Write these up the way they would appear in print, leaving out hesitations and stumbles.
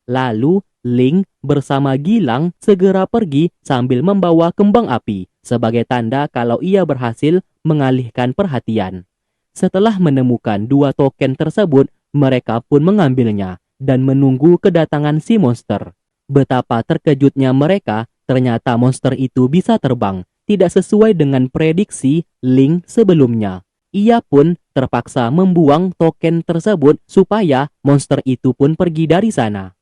Lalu, Ling bersama Gilang segera pergi sambil membawa kembang api sebagai tanda kalau ia berhasil mengalihkan perhatian. Setelah menemukan dua token tersebut, mereka pun mengambilnya dan menunggu kedatangan si monster. Betapa terkejutnya mereka, ternyata monster itu bisa terbang, tidak sesuai dengan prediksi Ling sebelumnya. Ia pun terpaksa membuang token tersebut supaya monster itu pun pergi dari sana.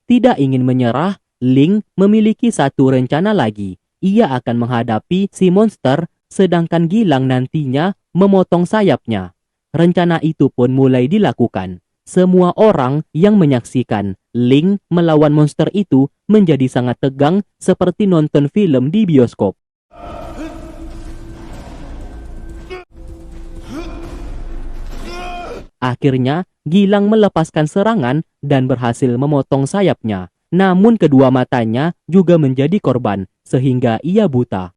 Tidak ingin menyerah, Ling memiliki satu rencana lagi. Ia akan menghadapi si monster, sedangkan Gilang nantinya memotong sayapnya. Rencana itu pun mulai dilakukan. Semua orang yang menyaksikan Ling melawan monster itu menjadi sangat tegang seperti nonton film di bioskop. Akhirnya, Gilang melepaskan serangan dan berhasil memotong sayapnya. Namun kedua matanya juga menjadi korban, sehingga ia buta.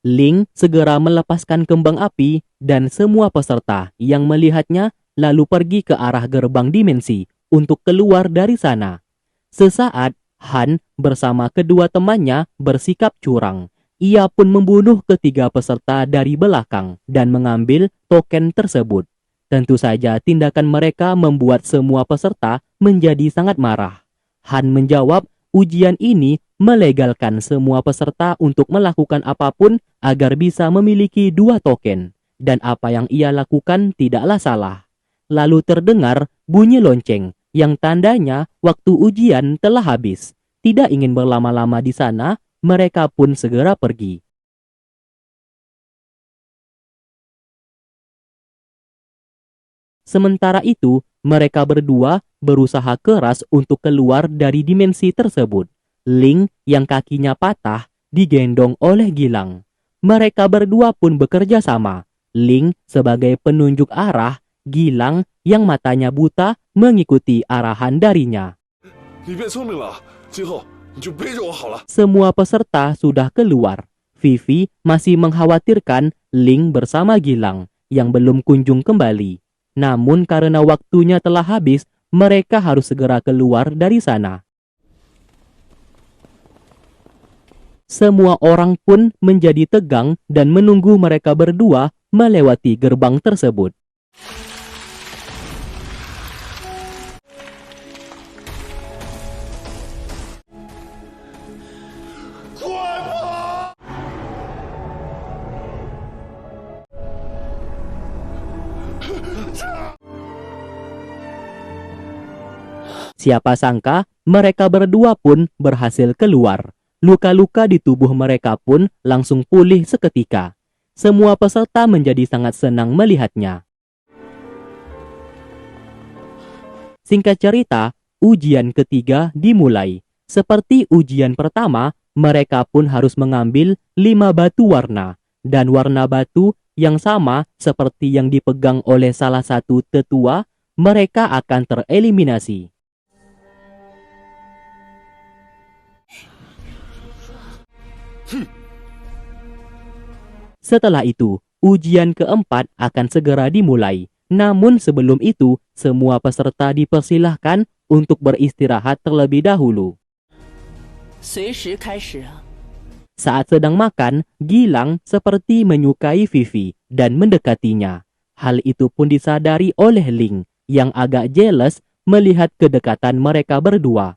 Ling segera melepaskan kembang api dan semua peserta yang melihatnya lalu pergi ke arah gerbang dimensi untuk keluar dari sana. Sesaat, Han bersama kedua temannya bersikap curang. Ia pun membunuh ketiga peserta dari belakang dan mengambil token tersebut. Tentu saja tindakan mereka membuat semua peserta menjadi sangat marah. Han menjawab ujian ini melegalkan semua peserta untuk melakukan apapun agar bisa memiliki dua token. Dan apa yang ia lakukan tidaklah salah. Lalu terdengar bunyi lonceng yang tandanya waktu ujian telah habis. Tidak ingin berlama-lama di sana, mereka pun segera pergi. Sementara itu, mereka berdua berusaha keras untuk keluar dari dimensi tersebut. Ling yang kakinya patah digendong oleh Gilang. Mereka berdua pun bekerja sama. Ling sebagai penunjuk arah, Gilang yang matanya buta mengikuti arahan darinya. Semua peserta sudah keluar. Vivi masih mengkhawatirkan Ling bersama Gilang yang belum kunjung kembali. Namun karena waktunya telah habis, mereka harus segera keluar dari sana. Semua orang pun menjadi tegang dan menunggu mereka berdua melewati gerbang tersebut. Siapa sangka mereka berdua pun berhasil keluar. Luka-luka di tubuh mereka pun langsung pulih seketika. Semua peserta menjadi sangat senang melihatnya. Singkat cerita, ujian ketiga dimulai. Seperti ujian pertama, mereka pun harus mengambil 5 batu warna. Dan warna batu yang sama seperti yang dipegang oleh salah satu tetua, mereka akan tereliminasi. Setelah itu, ujian keempat akan segera dimulai. Namun sebelum itu, semua peserta dipersilahkan untuk beristirahat terlebih dahulu. Saat sedang makan, Gilang seperti menyukai Vivi dan mendekatinya. Hal itu pun disadari oleh Ling yang agak jealous melihat kedekatan mereka berdua.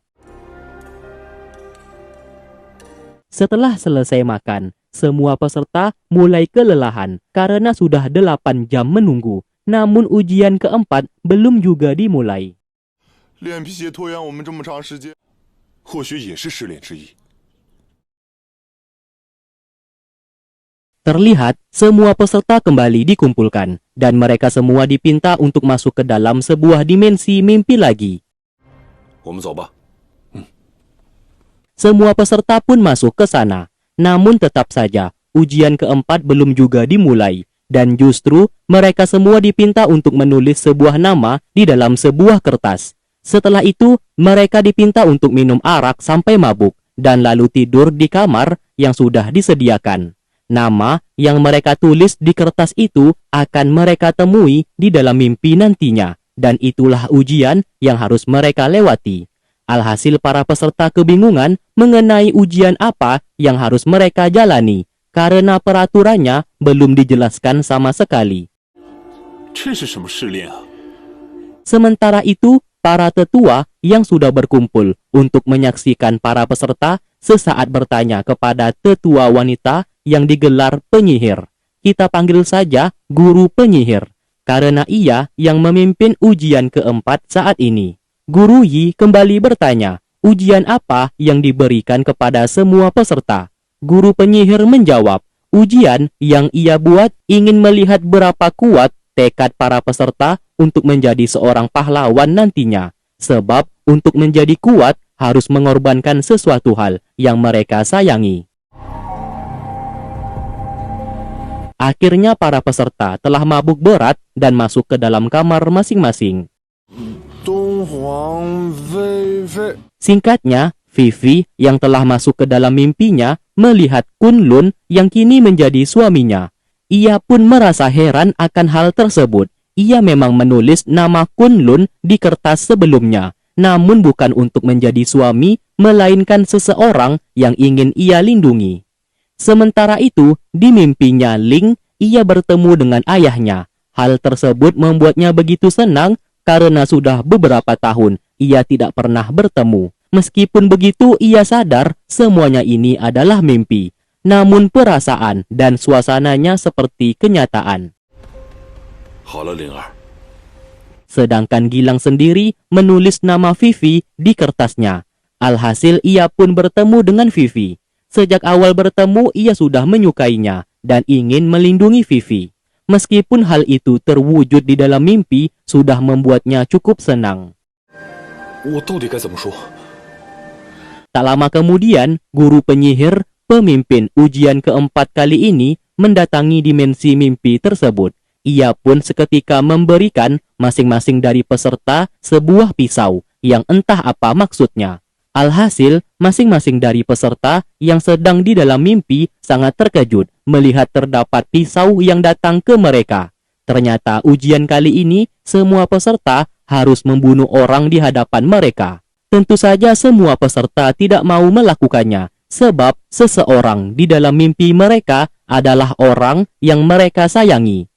Setelah selesai makan, semua peserta mulai kelelahan karena sudah 8 jam menunggu. Namun ujian keempat belum juga dimulai. Terlihat semua peserta kembali dikumpulkan dan mereka semua dipinta untuk masuk ke dalam sebuah dimensi mimpi lagi. Semua peserta pun masuk ke sana. Namun tetap saja, ujian keempat belum juga dimulai. dan justru mereka semua dipinta untuk menulis sebuah nama di dalam sebuah kertas. Setelah itu, mereka dipinta untuk minum arak sampai mabuk dan lalu tidur di kamar yang sudah disediakan. Nama yang mereka tulis di kertas itu akan mereka temui di dalam mimpi nantinya, dan itulah ujian yang harus mereka lewati. Alhasil para peserta kebingungan mengenai ujian apa yang harus mereka jalani, karena peraturannya belum dijelaskan sama sekali. Sementara itu, para tetua yang sudah berkumpul untuk menyaksikan para peserta sesaat bertanya kepada tetua wanita yang digelar penyihir. Kita panggil saja guru penyihir, karena ia yang memimpin ujian keempat saat ini. Guru Yi kembali bertanya, ujian apa yang diberikan kepada semua peserta? Guru penyihir menjawab, ujian yang ia buat ingin melihat berapa kuat tekad para peserta untuk menjadi seorang pahlawan nantinya. Sebab untuk menjadi kuat harus mengorbankan sesuatu hal yang mereka sayangi. Akhirnya para peserta telah mabuk berat dan masuk ke dalam kamar masing-masing. Singkatnya, Vivi yang telah masuk ke dalam mimpinya melihat Kunlun yang kini menjadi suaminya. Ia pun merasa heran akan hal tersebut. Ia memang menulis nama Kunlun di kertas sebelumnya, namun bukan untuk menjadi suami, melainkan seseorang yang ingin ia lindungi. Sementara itu, di mimpinya Ling, ia bertemu dengan ayahnya. Hal tersebut membuatnya begitu senang karena sudah beberapa tahun ia tidak pernah bertemu. Meskipun begitu, ia sadar semuanya ini adalah mimpi. Namun perasaan dan suasananya seperti kenyataan. Sedangkan Gilang sendiri menulis nama Vivi di kertasnya. Alhasil ia pun bertemu dengan Vivi. Sejak awal bertemu ia sudah menyukainya dan ingin melindungi Vivi. Meskipun hal itu terwujud di dalam mimpi, sudah membuatnya cukup senang. Tak lama kemudian, guru penyihir, pemimpin ujian keempat kali ini, mendatangi dimensi mimpi tersebut. Ia pun seketika memberikan masing-masing dari peserta sebuah pisau yang entah apa maksudnya. Alhasil, masing-masing dari peserta yang sedang di dalam mimpi sangat terkejut melihat terdapat pisau yang datang ke mereka. Ternyata ujian kali ini semua peserta harus membunuh orang di hadapan mereka. Tentu saja semua peserta tidak mau melakukannya, sebab seseorang di dalam mimpi mereka adalah orang yang mereka sayangi.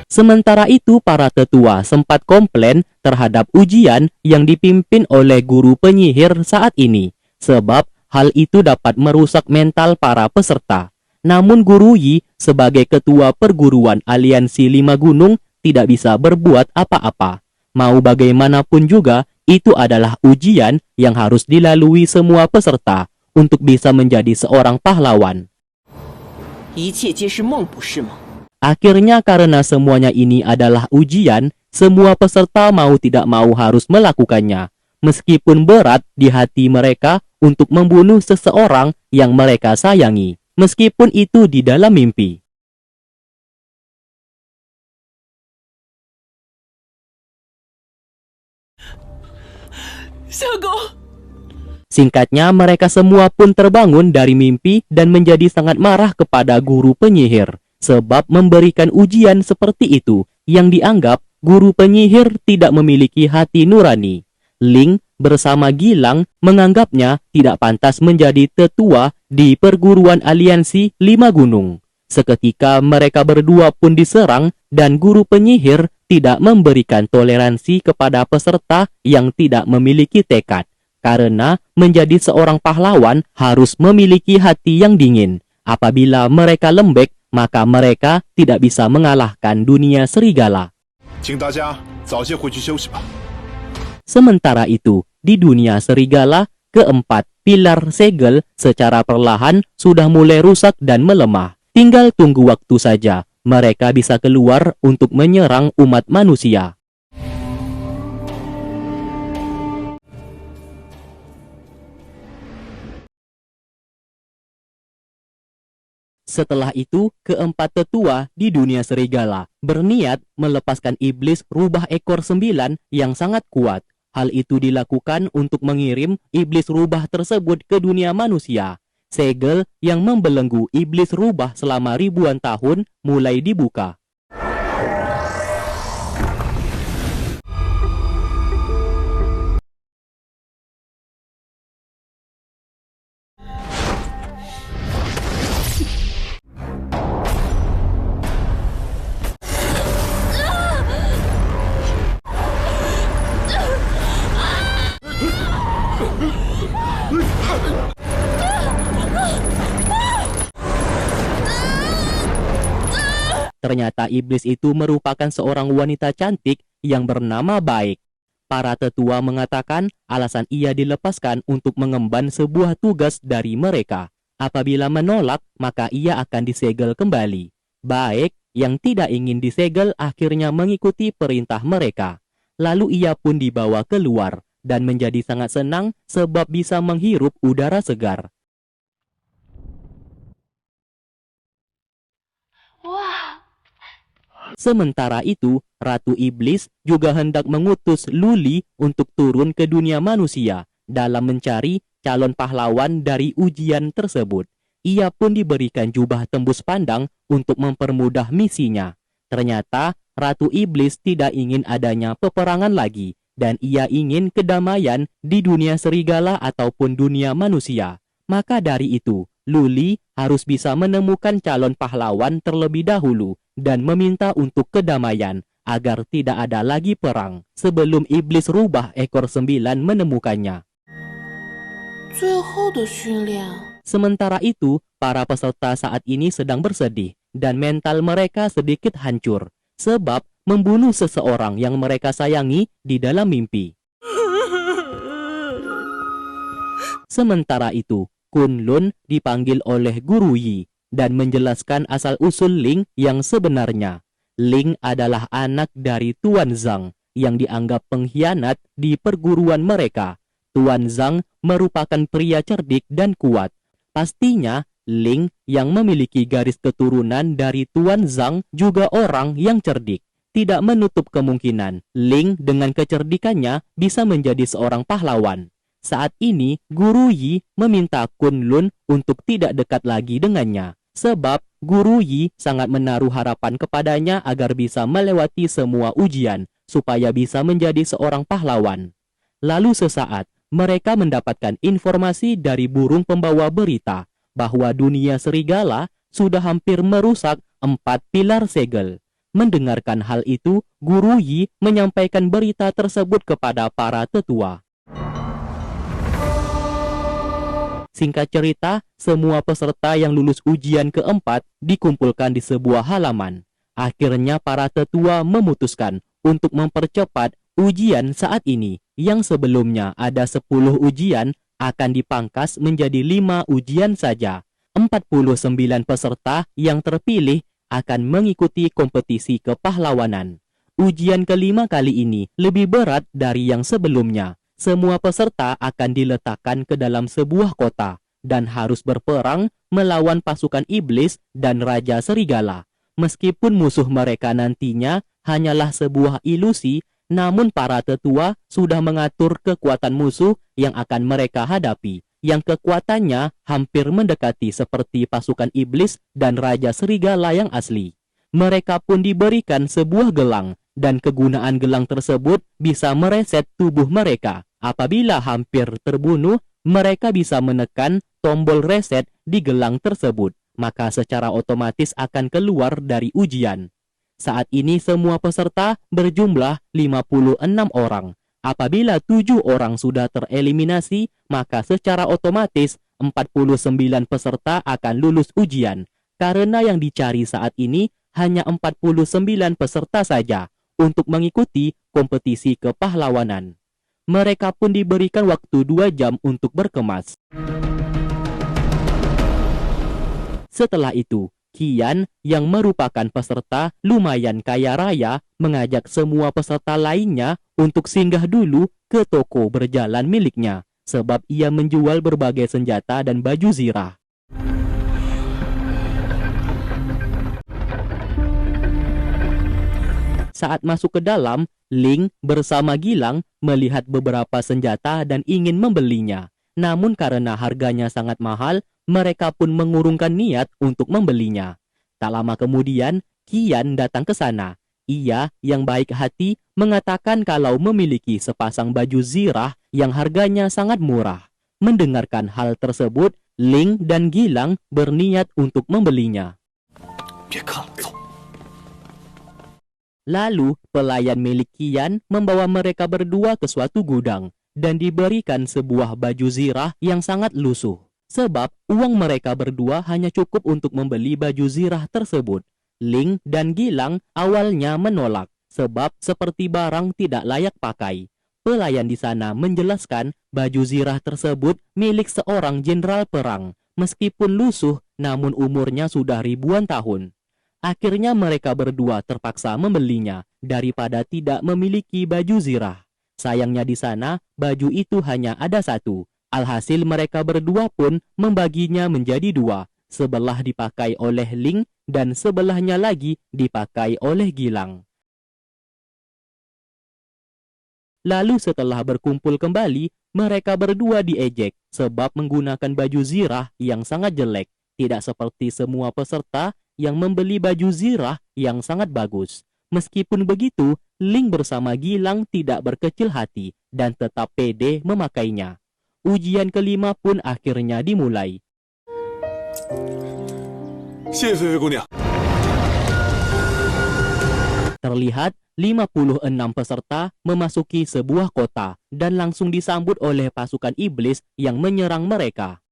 Sementara itu, para tetua sempat komplain terhadap ujian yang dipimpin oleh guru penyihir saat ini, sebab hal itu dapat merusak mental para peserta. Namun Guru Yi sebagai ketua perguruan aliansi 5 gunung tidak bisa berbuat apa-apa. Mau bagaimanapun juga, itu adalah ujian yang harus dilalui semua peserta untuk bisa menjadi seorang pahlawan. Akhirnya karena semuanya ini adalah ujian, semua peserta mau tidak mau harus melakukannya. Meskipun berat di hati mereka untuk membunuh seseorang yang mereka sayangi, meskipun itu di dalam mimpi. Singkatnya, mereka semua pun terbangun dari mimpi dan menjadi sangat marah kepada guru penyihir, sebab memberikan ujian seperti itu yang dianggap guru penyihir tidak memiliki hati nurani. Ling bersama Gilang menganggapnya tidak pantas menjadi tetua di perguruan aliansi 5 gunung. Seketika mereka berdua pun diserang dan guru penyihir tidak memberikan toleransi kepada peserta yang tidak memiliki tekad. Karena menjadi seorang pahlawan harus memiliki hati yang dingin. Apabila mereka lembek, maka mereka tidak bisa mengalahkan dunia serigala. Sementara itu, di dunia serigala, keempat pilar segel secara perlahan sudah mulai rusak dan melemah. Tinggal tunggu waktu saja, mereka bisa keluar untuk menyerang umat manusia. Setelah itu, keempat tetua di dunia serigala berniat melepaskan iblis rubah ekor 9 yang sangat kuat. Hal itu dilakukan untuk mengirim iblis rubah tersebut ke dunia manusia. Segel yang membelenggu iblis rubah selama ribuan tahun mulai dibuka. Ternyata iblis itu merupakan seorang wanita cantik yang bernama Baik. Para tetua mengatakan alasan ia dilepaskan untuk mengemban sebuah tugas dari mereka. Apabila menolak, maka ia akan disegel kembali. Baik yang tidak ingin disegel akhirnya mengikuti perintah mereka. Lalu ia pun dibawa keluar dan menjadi sangat senang sebab bisa menghirup udara segar. Wah, Sementara itu, Ratu Iblis juga hendak mengutus Luli untuk turun ke dunia manusia dalam mencari calon pahlawan dari ujian tersebut. Ia pun diberikan jubah tembus pandang untuk mempermudah misinya. Ternyata, Ratu Iblis tidak ingin adanya peperangan lagi dan ia ingin kedamaian di dunia serigala ataupun dunia manusia. Maka dari itu, Luli harus bisa menemukan calon pahlawan terlebih dahulu dan meminta untuk kedamaian agar tidak ada lagi perang sebelum iblis rubah ekor 9 menemukannya. 最后的训练， Sementara itu, para peserta saat ini sedang bersedih dan mental mereka sedikit hancur sebab membunuh seseorang yang mereka sayangi di dalam mimpi. Sementara itu, Kunlun dipanggil oleh Guru Yi dan menjelaskan asal-usul Ling yang sebenarnya. Ling adalah anak dari Tuan Zhang yang dianggap pengkhianat di perguruan mereka. Tuan Zhang merupakan pria cerdik dan kuat. Pastinya, Ling yang memiliki garis keturunan dari Tuan Zhang juga orang yang cerdik. Tidak menutup kemungkinan Ling dengan kecerdikannya bisa menjadi seorang pahlawan. Saat ini, Guru Yi meminta Kunlun untuk tidak dekat lagi dengannya, sebab Guru Yi sangat menaruh harapan kepadanya agar bisa melewati semua ujian, supaya bisa menjadi seorang pahlawan. Lalu sesaat, mereka mendapatkan informasi dari burung pembawa berita, bahwa dunia serigala sudah hampir merusak 4 pilar segel. Mendengarkan hal itu, Guru Yi menyampaikan berita tersebut kepada para tetua. Singkat cerita, semua peserta yang lulus ujian keempat dikumpulkan di sebuah halaman. Akhirnya para tetua memutuskan untuk mempercepat ujian saat ini, yang sebelumnya ada 10 ujian akan dipangkas menjadi 5 ujian saja. 49 peserta yang terpilih akan mengikuti kompetisi kepahlawanan. Ujian kelima kali ini lebih berat dari yang sebelumnya. Semua peserta akan diletakkan ke dalam sebuah kota dan harus berperang melawan pasukan iblis dan Raja Serigala. Meskipun musuh mereka nantinya hanyalah sebuah ilusi, namun para tetua sudah mengatur kekuatan musuh yang akan mereka hadapi, yang kekuatannya hampir mendekati seperti pasukan iblis dan Raja Serigala yang asli. Mereka pun diberikan sebuah gelang, dan kegunaan gelang tersebut bisa mereset tubuh mereka. Apabila hampir terbunuh, mereka bisa menekan tombol reset di gelang tersebut, maka secara otomatis akan keluar dari ujian. Saat ini semua peserta berjumlah 56 orang. Apabila 7 orang sudah tereliminasi, maka secara otomatis 49 peserta akan lulus ujian. Karena yang dicari saat ini hanya 49 peserta saja untuk mengikuti kompetisi kepahlawanan. Mereka pun diberikan waktu 2 jam untuk berkemas. Setelah itu, Qian yang merupakan peserta lumayan kaya raya mengajak semua peserta lainnya untuk singgah dulu ke toko berjalan miliknya, sebab ia menjual berbagai senjata dan baju zirah. Saat masuk ke dalam, Ling bersama Gilang melihat beberapa senjata dan ingin membelinya. Namun karena harganya sangat mahal, mereka pun mengurungkan niat untuk membelinya. Tak lama kemudian, Qian datang ke sana. Ia yang baik hati mengatakan kalau memiliki sepasang baju zirah yang harganya sangat murah. Mendengarkan hal tersebut, Ling dan Gilang berniat untuk membelinya. 别看了，走。 Lalu, pelayan milik Qian membawa mereka berdua ke suatu gudang dan diberikan sebuah baju zirah yang sangat lusuh. Sebab uang mereka berdua hanya cukup untuk membeli baju zirah tersebut. Ling dan Gilang awalnya menolak sebab seperti barang tidak layak pakai. Pelayan di sana menjelaskan baju zirah tersebut milik seorang jenderal perang. Meskipun lusuh, namun umurnya sudah ribuan tahun. Akhirnya mereka berdua terpaksa membelinya daripada tidak memiliki baju zirah. Sayangnya di sana, baju itu hanya ada satu. Alhasil mereka berdua pun membaginya menjadi dua. Sebelah dipakai oleh Ling dan sebelahnya lagi dipakai oleh Gilang. Lalu setelah berkumpul kembali, mereka berdua diejek sebab menggunakan baju zirah yang sangat jelek. Tidak seperti semua peserta yang membeli baju zirah yang sangat bagus. Meskipun begitu, Ling bersama Gilang tidak berkecil hati dan tetap pede memakainya. Ujian kelima pun akhirnya dimulai. 谢谢菲菲姑娘。 Terlihat 56 peserta memasuki sebuah kota dan langsung disambut oleh pasukan iblis yang menyerang mereka.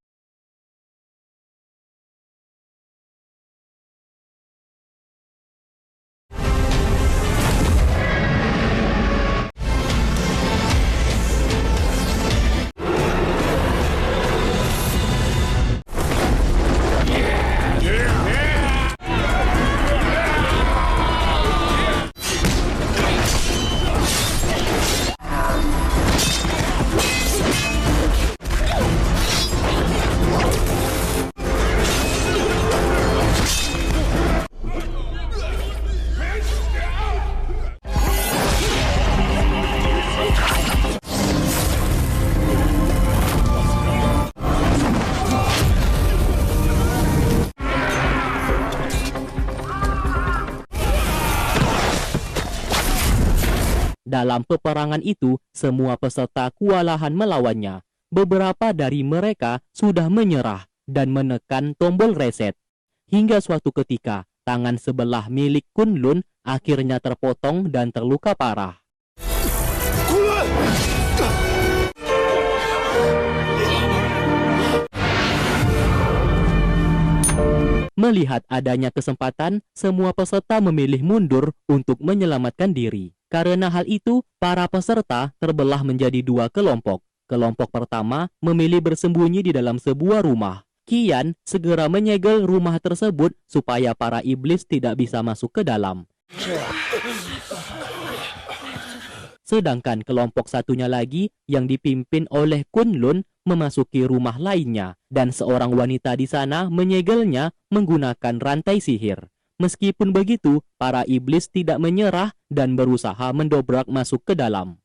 Dalam peperangan itu, semua peserta kewalahan melawannya. Beberapa dari mereka sudah menyerah dan menekan tombol reset. Hingga suatu ketika, tangan sebelah milik Kunlun akhirnya terpotong dan terluka parah. Melihat adanya kesempatan, semua peserta memilih mundur untuk menyelamatkan diri. Karena hal itu, para peserta terbelah menjadi dua kelompok. Kelompok pertama memilih bersembunyi di dalam sebuah rumah. Qian segera menyegel rumah tersebut supaya para iblis tidak bisa masuk ke dalam. Sedangkan kelompok satunya lagi yang dipimpin oleh Kunlun memasuki rumah lainnya dan seorang wanita di sana menyegelnya menggunakan rantai sihir. Meskipun begitu, para iblis tidak menyerah dan berusaha mendobrak masuk ke dalam.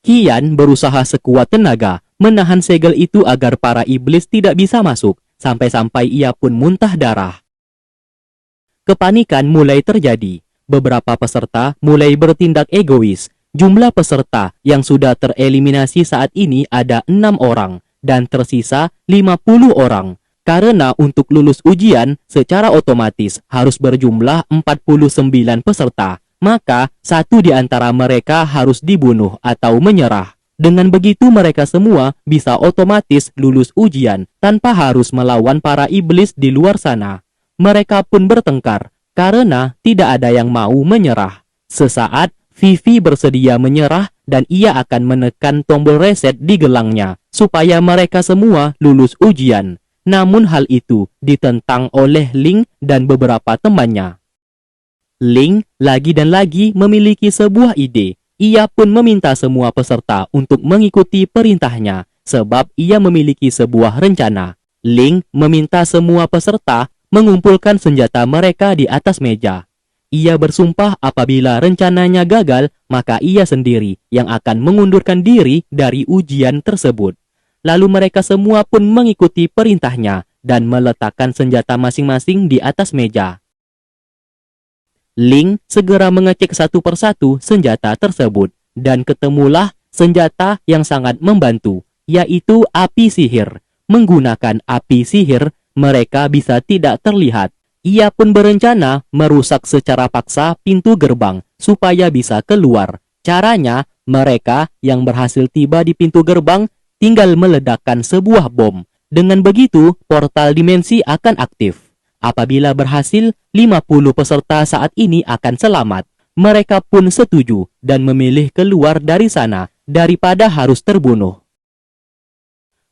Qian berusaha sekuat tenaga menahan segel itu agar para iblis tidak bisa masuk, sampai-sampai ia pun muntah darah. Kepanikan mulai terjadi. Beberapa peserta mulai bertindak egois. Jumlah peserta yang sudah tereliminasi saat ini ada 6 orang dan tersisa 50 orang. Karena untuk lulus ujian secara otomatis harus berjumlah 49 peserta, maka satu di antara mereka harus dibunuh atau menyerah. Dengan begitu mereka semua bisa otomatis lulus ujian tanpa harus melawan para iblis di luar sana. Mereka pun bertengkar karena tidak ada yang mau menyerah. Sesaat Vivi bersedia menyerah dan ia akan menekan tombol reset di gelangnya supaya mereka semua lulus ujian. Namun hal itu ditentang oleh Ling dan beberapa temannya. Ling lagi dan lagi memiliki sebuah ide. Ia pun meminta semua peserta untuk mengikuti perintahnya sebab ia memiliki sebuah rencana. Ling meminta semua peserta mengumpulkan senjata mereka di atas meja. Ia bersumpah apabila rencananya gagal, maka ia sendiri yang akan mengundurkan diri dari ujian tersebut. Lalu mereka semua pun mengikuti perintahnya dan meletakkan senjata masing-masing di atas meja. Ling segera mengecek satu persatu senjata tersebut dan ketemulah senjata yang sangat membantu, yaitu api sihir. Menggunakan api sihir, mereka bisa tidak terlihat. Ia pun berencana merusak secara paksa pintu gerbang supaya bisa keluar. Caranya, mereka yang berhasil tiba di pintu gerbang tinggal meledakkan sebuah bom. Dengan begitu, portal dimensi akan aktif. Apabila berhasil, 50 peserta saat ini akan selamat. Mereka pun setuju dan memilih keluar dari sana daripada harus terbunuh.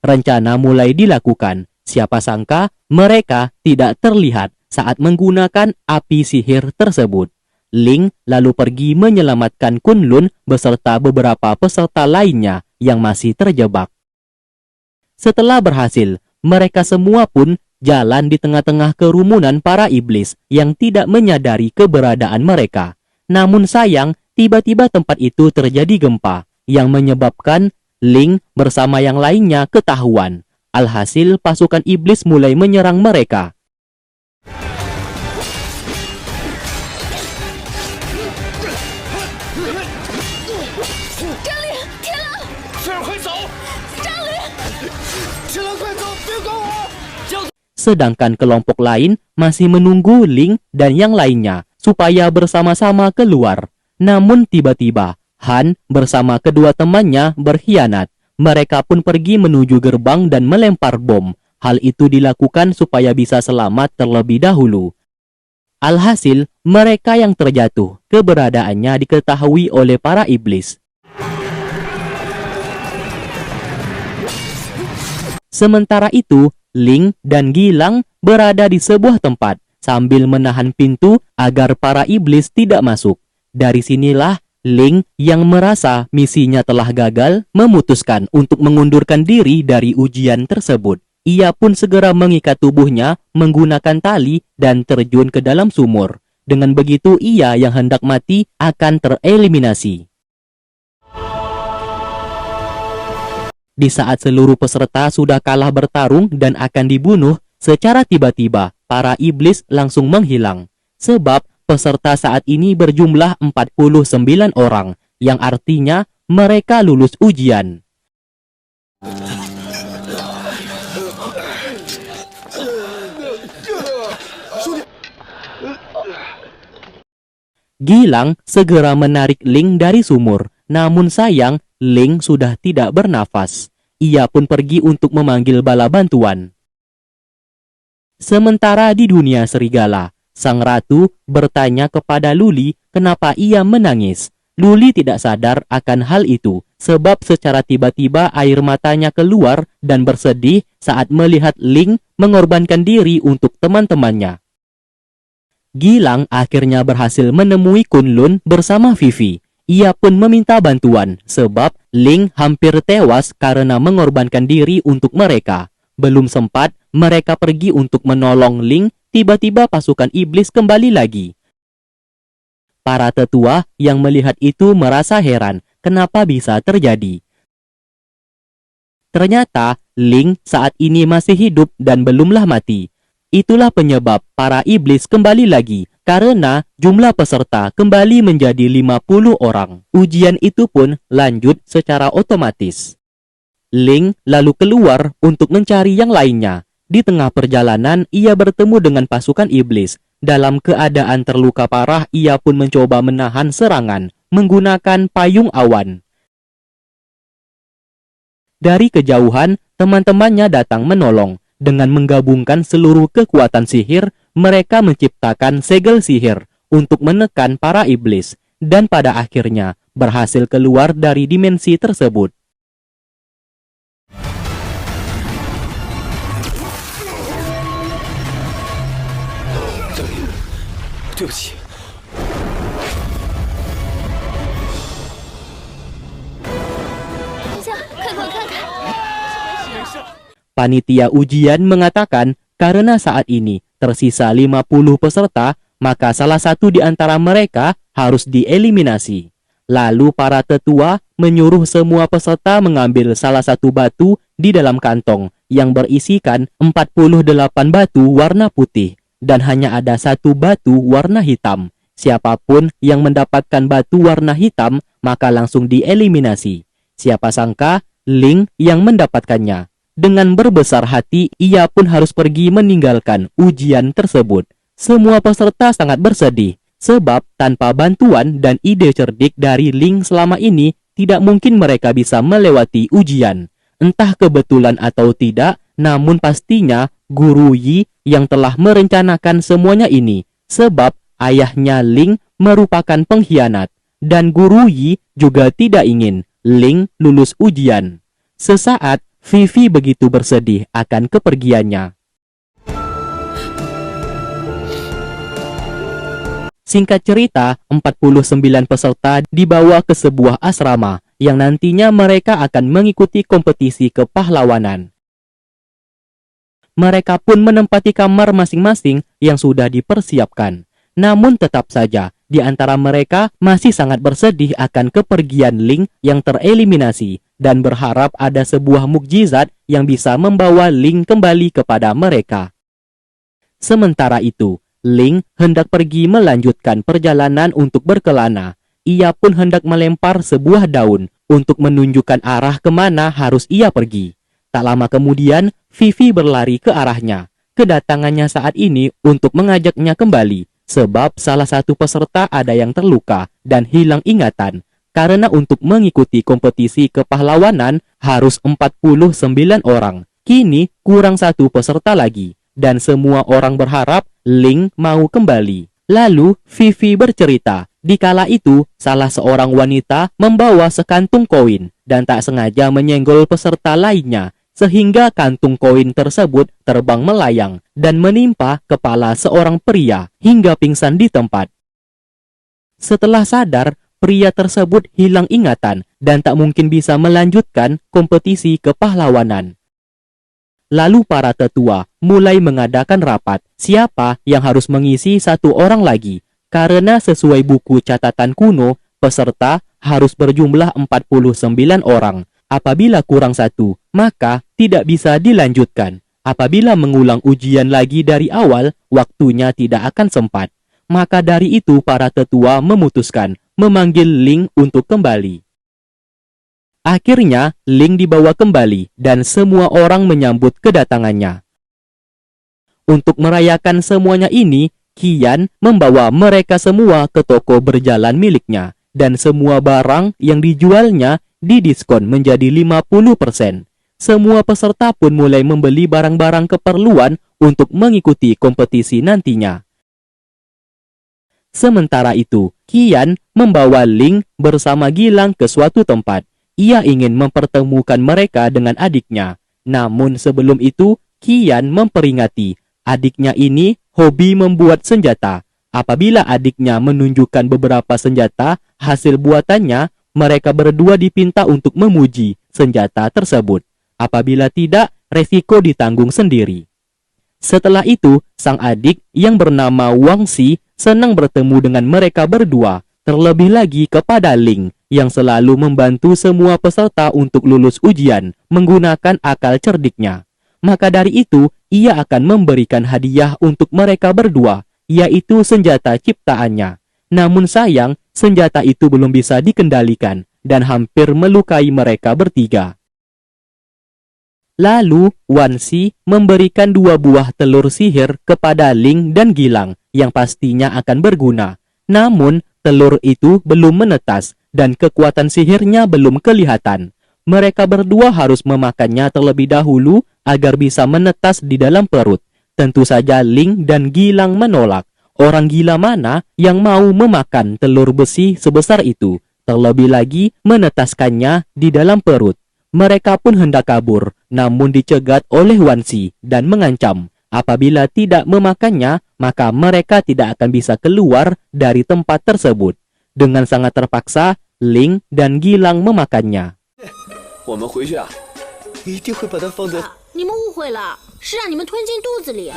Rencana mulai dilakukan. Siapa sangka mereka tidak terlihat saat menggunakan api sihir tersebut. Ling lalu pergi menyelamatkan Kunlun beserta beberapa peserta lainnya yang masih terjebak. Setelah berhasil, mereka semua pun jalan di tengah-tengah kerumunan para iblis yang tidak menyadari keberadaan mereka. Namun sayang, tiba-tiba tempat itu terjadi gempa yang menyebabkan Ling bersama yang lainnya ketahuan. Alhasil pasukan iblis mulai menyerang mereka. Sedangkan kelompok lain masih menunggu Ling dan yang lainnya supaya bersama-sama keluar. Namun tiba-tiba Han bersama kedua temannya berkhianat. Mereka pun pergi menuju gerbang dan melempar bom. Hal itu dilakukan supaya bisa selamat terlebih dahulu. Alhasil, mereka yang terjatuh, keberadaannya diketahui oleh para iblis. Sementara itu, Ling dan Gilang berada di sebuah tempat sambil menahan pintu agar para iblis tidak masuk. Dari sinilah Ling yang merasa misinya telah gagal memutuskan untuk mengundurkan diri dari ujian tersebut. Ia pun segera mengikat tubuhnya menggunakan tali dan terjun ke dalam sumur. Dengan begitu ia yang hendak mati akan tereliminasi. Di saat seluruh peserta sudah kalah bertarung dan akan dibunuh, secara tiba-tiba para iblis langsung menghilang. Sebab peserta saat ini berjumlah 49 orang, yang artinya mereka lulus ujian. Gilang segera menarik Ling dari sumur, namun sayang Ling sudah tidak bernafas. Ia pun pergi untuk memanggil bala bantuan. Sementara di dunia serigala, sang ratu bertanya kepada Luli kenapa ia menangis. Luli tidak sadar akan hal itu, sebab secara tiba-tiba air matanya keluar dan bersedih saat melihat Ling mengorbankan diri untuk teman-temannya. Gilang akhirnya berhasil menemui Kunlun bersama Vivi. Ia pun meminta bantuan sebab Ling hampir tewas karena mengorbankan diri untuk mereka. Belum sempat mereka pergi untuk menolong Ling, tiba-tiba pasukan iblis kembali lagi. Para tetua yang melihat itu merasa heran kenapa bisa terjadi. Ternyata Ling saat ini masih hidup dan belumlah mati. Itulah penyebab para iblis kembali lagi, karena jumlah peserta kembali menjadi 50 orang. Ujian itu pun lanjut secara otomatis. Ling lalu keluar untuk mencari yang lainnya. Di tengah perjalanan, ia bertemu dengan pasukan iblis. Dalam keadaan terluka parah, ia pun mencoba menahan serangan menggunakan payung awan. Dari kejauhan, teman-temannya datang menolong. Dengan menggabungkan seluruh kekuatan sihir, mereka menciptakan segel sihir untuk menekan para iblis, dan pada akhirnya berhasil keluar dari dimensi tersebut. Panitia ujian mengatakan karena saat ini tersisa 50 peserta, maka salah satu di antara mereka harus dieliminasi. Lalu para tetua menyuruh semua peserta mengambil salah satu batu di dalam kantong yang berisikan 48 batu warna putih dan hanya ada satu batu warna hitam. Siapapun yang mendapatkan batu warna hitam maka langsung dieliminasi. Siapa sangka Ling yang mendapatkannya. Dengan berbesar hati, ia pun harus pergi meninggalkan ujian tersebut. Semua peserta sangat bersedih, sebab tanpa bantuan dan ide cerdik dari Ling selama ini, tidak mungkin mereka bisa melewati ujian. Entah kebetulan atau tidak, namun pastinya Guru Yi yang telah merencanakan semuanya ini, sebab ayahnya Ling merupakan pengkhianat, dan Guru Yi juga tidak ingin Ling lulus ujian. Sesaat, Vivi begitu bersedih akan kepergiannya. Singkat cerita, 49 peserta dibawa ke sebuah asrama yang nantinya mereka akan mengikuti kompetisi kepahlawanan. Mereka pun menempati kamar masing-masing yang sudah dipersiapkan. Namun tetap saja, di antara mereka masih sangat bersedih akan kepergian Ling yang tereliminasi dan berharap ada sebuah mukjizat yang bisa membawa Ling kembali kepada mereka. Sementara itu, Ling hendak pergi melanjutkan perjalanan untuk berkelana. Ia pun hendak melempar sebuah daun untuk menunjukkan arah kemana harus ia pergi. Tak lama kemudian, Vivi berlari ke arahnya. Kedatangannya saat ini untuk mengajaknya kembali, sebab salah satu peserta ada yang terluka dan hilang ingatan. Karena untuk mengikuti kompetisi kepahlawanan harus 49 orang. Kini kurang satu peserta lagi, dan semua orang berharap Ling mau kembali. Lalu Vivi bercerita, dikala itu salah seorang wanita membawa sekantung koin dan tak sengaja menyenggol peserta lainnya, sehingga kantung koin tersebut terbang melayang dan menimpa kepala seorang pria hingga pingsan di tempat. Setelah sadar, pria tersebut hilang ingatan dan tak mungkin bisa melanjutkan kompetisi kepahlawanan. Lalu para tetua mulai mengadakan rapat siapa yang harus mengisi satu orang lagi, karena sesuai buku catatan kuno, peserta harus berjumlah 49 orang. Apabila kurang satu, maka tidak bisa dilanjutkan. Apabila mengulang ujian lagi dari awal, waktunya tidak akan sempat. Maka dari itu para tetua memutuskan memanggil Ling untuk kembali. Akhirnya, Ling dibawa kembali dan semua orang menyambut kedatangannya. Untuk merayakan semuanya ini, Qian membawa mereka semua ke toko berjalan miliknya dan semua barang yang dijualnya didiskon menjadi 50%. Semua peserta pun mulai membeli barang-barang keperluan untuk mengikuti kompetisi nantinya. Sementara itu, Qian membawa Ling bersama Gilang ke suatu tempat. Ia ingin mempertemukan mereka dengan adiknya. Namun sebelum itu, Qian memperingati adiknya ini hobi membuat senjata. Apabila adiknya menunjukkan beberapa senjata hasil buatannya, mereka berdua dipinta untuk memuji senjata tersebut. Apabila tidak, resiko ditanggung sendiri. Setelah itu, sang adik yang bernama Wang Xi senang bertemu dengan mereka berdua, terlebih lagi kepada Ling yang selalu membantu semua peserta untuk lulus ujian menggunakan akal cerdiknya. Maka dari itu, ia akan memberikan hadiah untuk mereka berdua, yaitu senjata ciptaannya. Namun sayang, senjata itu belum bisa dikendalikan dan hampir melukai mereka bertiga. Lalu, Wan Xi memberikan 2 buah telur sihir kepada Ling dan Gilang yang pastinya akan berguna. Namun, telur itu belum menetas dan kekuatan sihirnya belum kelihatan. Mereka berdua harus memakannya terlebih dahulu agar bisa menetas di dalam perut. Tentu saja Ling dan Gilang menolak. Orang gila mana yang mau memakan telur besi sebesar itu, terlebih lagi menetaskannya di dalam perut. Mereka pun hendak kabur, namun dicegat oleh Wan Xi dan mengancam apabila tidak memakannya, maka mereka tidak akan bisa keluar dari tempat tersebut. Dengan sangat terpaksa, Ling dan Gilang memakannya. 我们回去啊，一定会把它放在。你们误会了，是让你们吞进肚子里。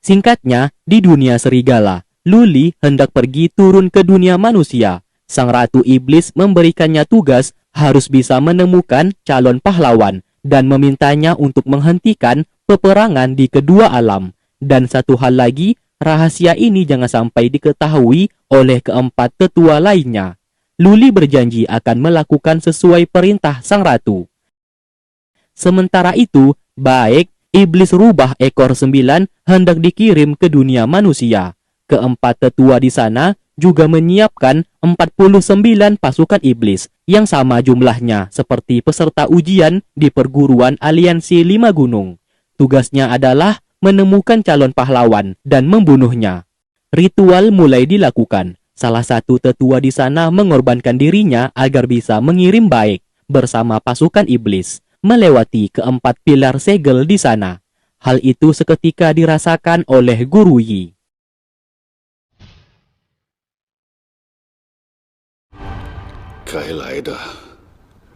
Singkatnya, di dunia serigala, Luli hendak pergi turun ke dunia manusia. Sang Ratu Iblis memberikannya tugas harus bisa menemukan calon pahlawan dan memintanya untuk menghentikan peperangan di kedua alam. Dan satu hal lagi, rahasia ini jangan sampai diketahui oleh keempat tetua lainnya. Luli berjanji akan melakukan sesuai perintah sang ratu. Sementara itu, baik Iblis rubah ekor 9 hendak dikirim ke dunia manusia. Keempat tetua di sana juga menyiapkan 49 pasukan iblis yang sama jumlahnya seperti peserta ujian di perguruan aliansi 5 gunung. Tugasnya adalah menemukan calon pahlawan dan membunuhnya. Ritual mulai dilakukan. Salah satu tetua di sana mengorbankan dirinya agar bisa mengirim baik bersama pasukan iblis melewati keempat pilar segel di sana. Hal itu seketika dirasakan oleh Guru Yi. 该来的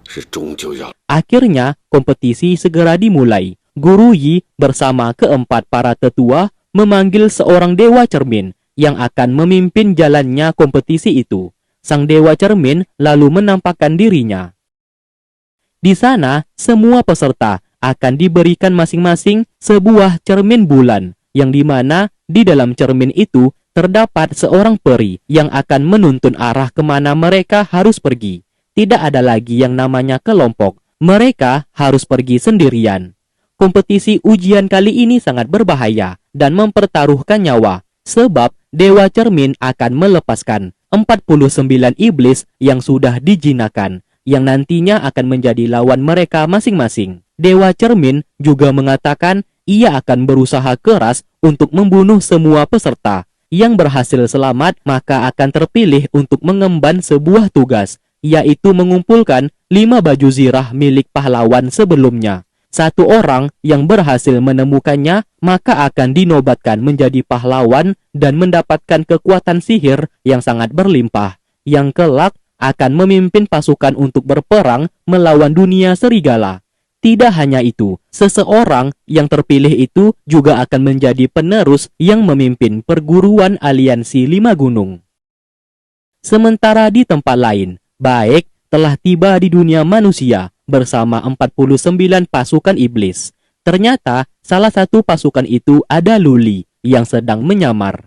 是终究要。 Akhirnya, kompetisi segera dimulai. Guru Yi bersama keempat para tetua memanggil seorang dewa cermin yang akan memimpin jalannya kompetisi itu. Sang dewa cermin lalu menampakkan dirinya. Di sana, semua peserta akan diberikan masing-masing sebuah cermin bulan, yang dimana di dalam cermin itu terdapat seorang peri yang akan menuntun arah kemana mereka harus pergi. Tidak ada lagi yang namanya kelompok, mereka harus pergi sendirian. Kompetisi ujian kali ini sangat berbahaya dan mempertaruhkan nyawa, sebab Dewa Cermin akan melepaskan 49 iblis yang sudah dijinakan, yang nantinya akan menjadi lawan mereka masing-masing. Dewa Cermin juga mengatakan ia akan berusaha keras untuk membunuh semua peserta. Yang berhasil selamat maka akan terpilih untuk mengemban sebuah tugas, yaitu mengumpulkan 5 baju zirah milik pahlawan sebelumnya. Satu orang yang berhasil menemukannya maka akan dinobatkan menjadi pahlawan dan mendapatkan kekuatan sihir yang sangat berlimpah, yang kelak akan memimpin pasukan untuk berperang melawan dunia serigala. Tidak hanya itu, seseorang yang terpilih itu juga akan menjadi penerus yang memimpin perguruan aliansi 5 gunung. Sementara di tempat lain, Baek telah tiba di dunia manusia bersama 49 pasukan iblis. Ternyata salah satu pasukan itu ada Luli yang sedang menyamar.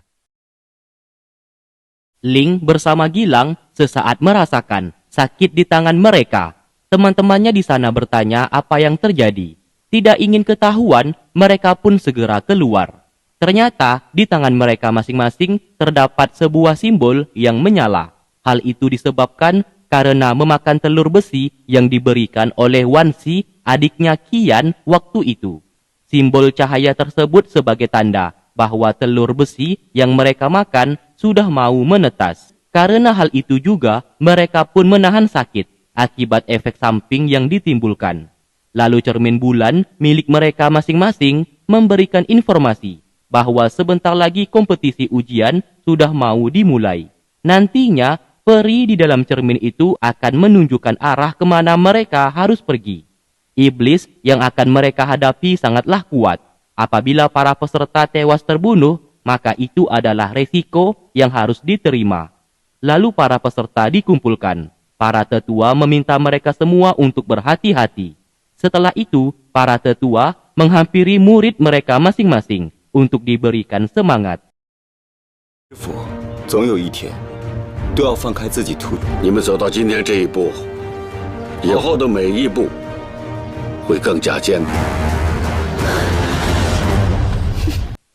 Ling bersama Gilang sesaat merasakan sakit di tangan mereka. Teman-temannya di sana bertanya apa yang terjadi. Tidak ingin ketahuan, mereka pun segera keluar. Ternyata di tangan mereka masing-masing terdapat sebuah simbol yang menyala. Hal itu disebabkan karena memakan telur besi yang diberikan oleh Wansi, adiknya Qian waktu itu. Simbol cahaya tersebut sebagai tanda bahwa telur besi yang mereka makan sudah mau menetas. Karena hal itu juga, mereka pun menahan sakit akibat efek samping yang ditimbulkan. Lalu cermin bulan milik mereka masing-masing memberikan informasi bahwa sebentar lagi kompetisi ujian sudah mau dimulai. Nantinya, peri di dalam cermin itu akan menunjukkan arah kemana mereka harus pergi. Iblis yang akan mereka hadapi sangatlah kuat. Apabila para peserta tewas terbunuh, maka itu adalah resiko yang harus diterima. Lalu para peserta dikumpulkan. Para tetua meminta mereka semua untuk berhati-hati. Setelah itu, para tetua menghampiri murid mereka masing-masing untuk diberikan semangat. 师傅，总有一天都要放开自己屠龙。你们走到今天这一步，以后的每一步会更加艰难。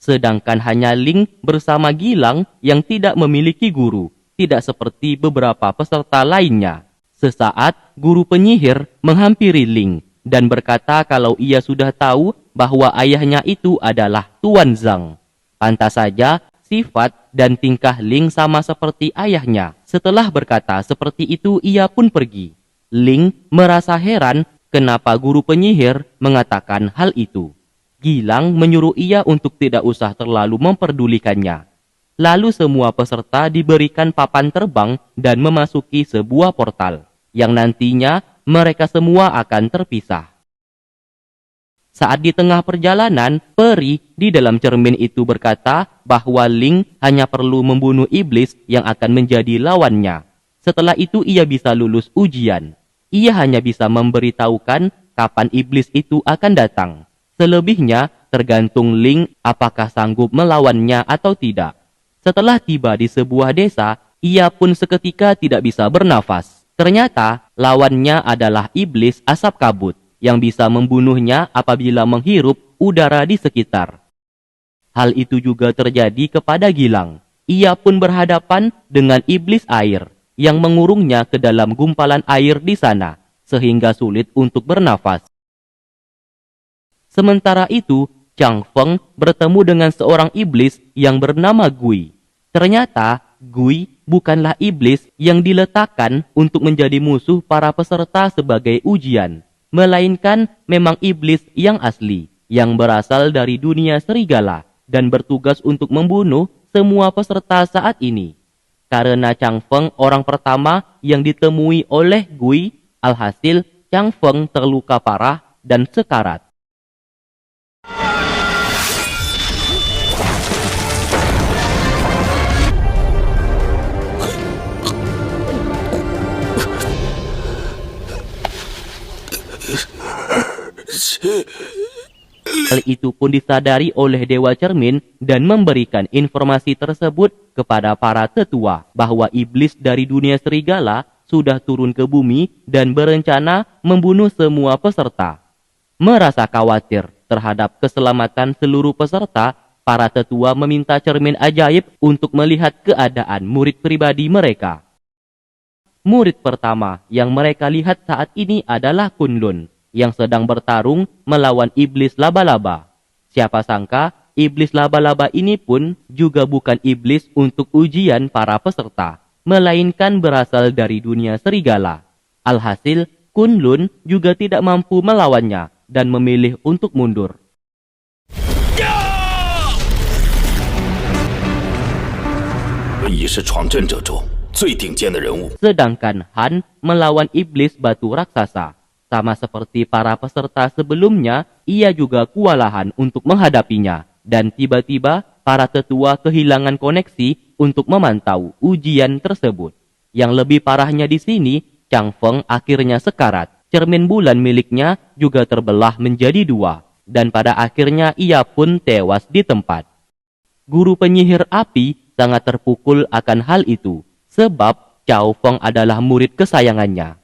Sedangkan hanya Ling bersama Gilang yang tidak memiliki guru, tidak seperti beberapa peserta lainnya. Sesaat, guru penyihir menghampiri Ling dan berkata kalau ia sudah tahu bahwa ayahnya itu adalah Tuan Zhang. Pantas saja, sifat dan tingkah Ling sama seperti ayahnya. Setelah berkata seperti itu, ia pun pergi. Ling merasa heran kenapa guru penyihir mengatakan hal itu. Gilang menyuruh ia untuk tidak usah terlalu memperdulikannya. Lalu semua peserta diberikan papan terbang dan memasuki sebuah portal, yang nantinya mereka semua akan terpisah. Saat di tengah perjalanan, peri di dalam cermin itu berkata bahwa Ling hanya perlu membunuh iblis yang akan menjadi lawannya. Setelah itu ia bisa lulus ujian. Ia hanya bisa memberitahukan kapan iblis itu akan datang. Selebihnya tergantung Ling apakah sanggup melawannya atau tidak. Setelah tiba di sebuah desa, ia pun seketika tidak bisa bernafas. Ternyata lawannya adalah iblis asap kabut yang bisa membunuhnya apabila menghirup udara di sekitar. Hal itu juga terjadi kepada Gilang. Ia pun berhadapan dengan iblis air yang mengurungnya ke dalam gumpalan air di sana, sehingga sulit untuk bernafas. Sementara itu, Chang Feng bertemu dengan seorang iblis yang bernama Gui. Ternyata, Gui bukanlah iblis yang diletakkan untuk menjadi musuh para peserta sebagai ujian, melainkan memang iblis yang asli, yang berasal dari dunia serigala dan bertugas untuk membunuh semua peserta saat ini. Karena Chang Feng orang pertama yang ditemui oleh Gui, alhasil Chang Feng terluka parah dan sekarat. Hal itu pun disadari oleh Dewa Cermin dan memberikan informasi tersebut kepada para tetua bahwa iblis dari dunia serigala sudah turun ke bumi dan berencana membunuh semua peserta. Merasa khawatir terhadap keselamatan seluruh peserta, para tetua meminta cermin ajaib untuk melihat keadaan murid pribadi mereka. Murid pertama yang mereka lihat saat ini adalah Kunlun, yang sedang bertarung melawan iblis laba-laba. Siapa sangka iblis laba-laba ini pun juga bukan iblis untuk ujian para peserta, melainkan berasal dari dunia serigala. Alhasil, Kunlun juga tidak mampu melawannya dan memilih untuk mundur. Sedangkan Han melawan iblis batu raksasa. Sama seperti para peserta sebelumnya, ia juga kewalahan untuk menghadapinya. Dan tiba-tiba, para tetua kehilangan koneksi untuk memantau ujian tersebut. Yang lebih parahnya di sini, Chang Feng akhirnya sekarat. Cermin bulan miliknya juga terbelah menjadi dua. Dan pada akhirnya ia pun tewas di tempat. Guru penyihir api sangat terpukul akan hal itu. Sebab Chao Feng adalah murid kesayangannya.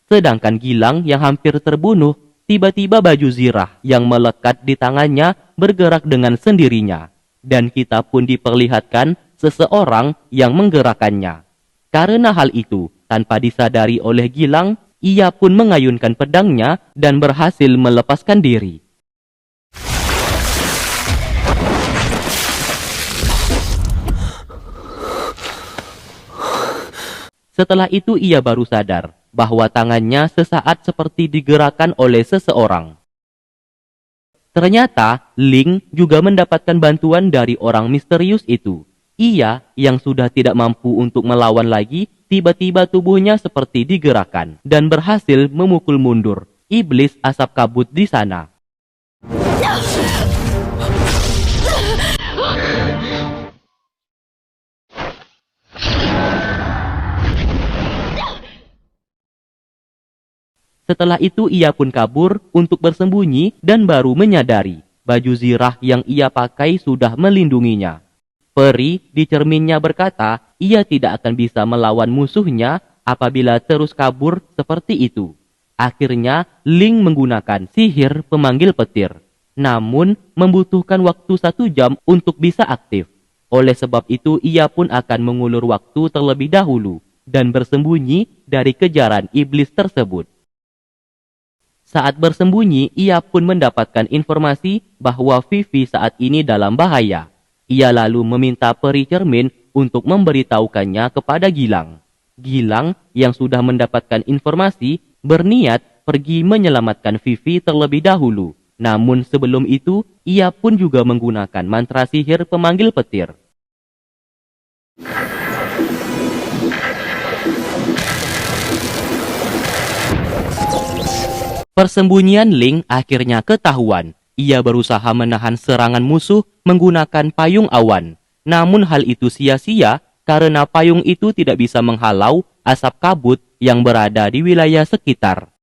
Sedangkan Gilang yang hampir terbunuh, tiba-tiba baju zirah yang melekat di tangannya bergerak dengan sendirinya. Dan kita pun diperlihatkan seseorang yang menggerakkannya. Karena hal itu, tanpa disadari oleh Gilang, ia pun mengayunkan pedangnya dan berhasil melepaskan diri. Setelah itu ia baru sadar bahwa tangannya sesaat seperti digerakkan oleh seseorang. Ternyata Ling juga mendapatkan bantuan dari orang misterius itu. Ia yang sudah tidak mampu untuk melawan lagi, tiba-tiba tubuhnya seperti digerakkan dan berhasil memukul mundur iblis asap kabut di sana. Setelah itu ia pun kabur untuk bersembunyi dan baru menyadari baju zirah yang ia pakai sudah melindunginya. Peri di cerminnya berkata ia tidak akan bisa melawan musuhnya apabila terus kabur seperti itu. Akhirnya Ling menggunakan sihir pemanggil petir. Namun membutuhkan waktu 1 jam untuk bisa aktif. Oleh sebab itu ia pun akan mengulur waktu terlebih dahulu dan bersembunyi dari kejaran iblis tersebut. Saat bersembunyi, ia pun mendapatkan informasi bahwa Vivi saat ini dalam bahaya. Ia lalu meminta peri cermin untuk memberitahukannya kepada Gilang. Gilang yang sudah mendapatkan informasi berniat pergi menyelamatkan Vivi terlebih dahulu Namun sebelum itu, ia pun juga menggunakan mantra sihir pemanggil petir. Persembunyian Ling akhirnya ketahuan. Ia berusaha menahan serangan musuh menggunakan payung awan. Namun hal itu sia-sia karena payung itu tidak bisa menghalau asap kabut yang berada di wilayah sekitar.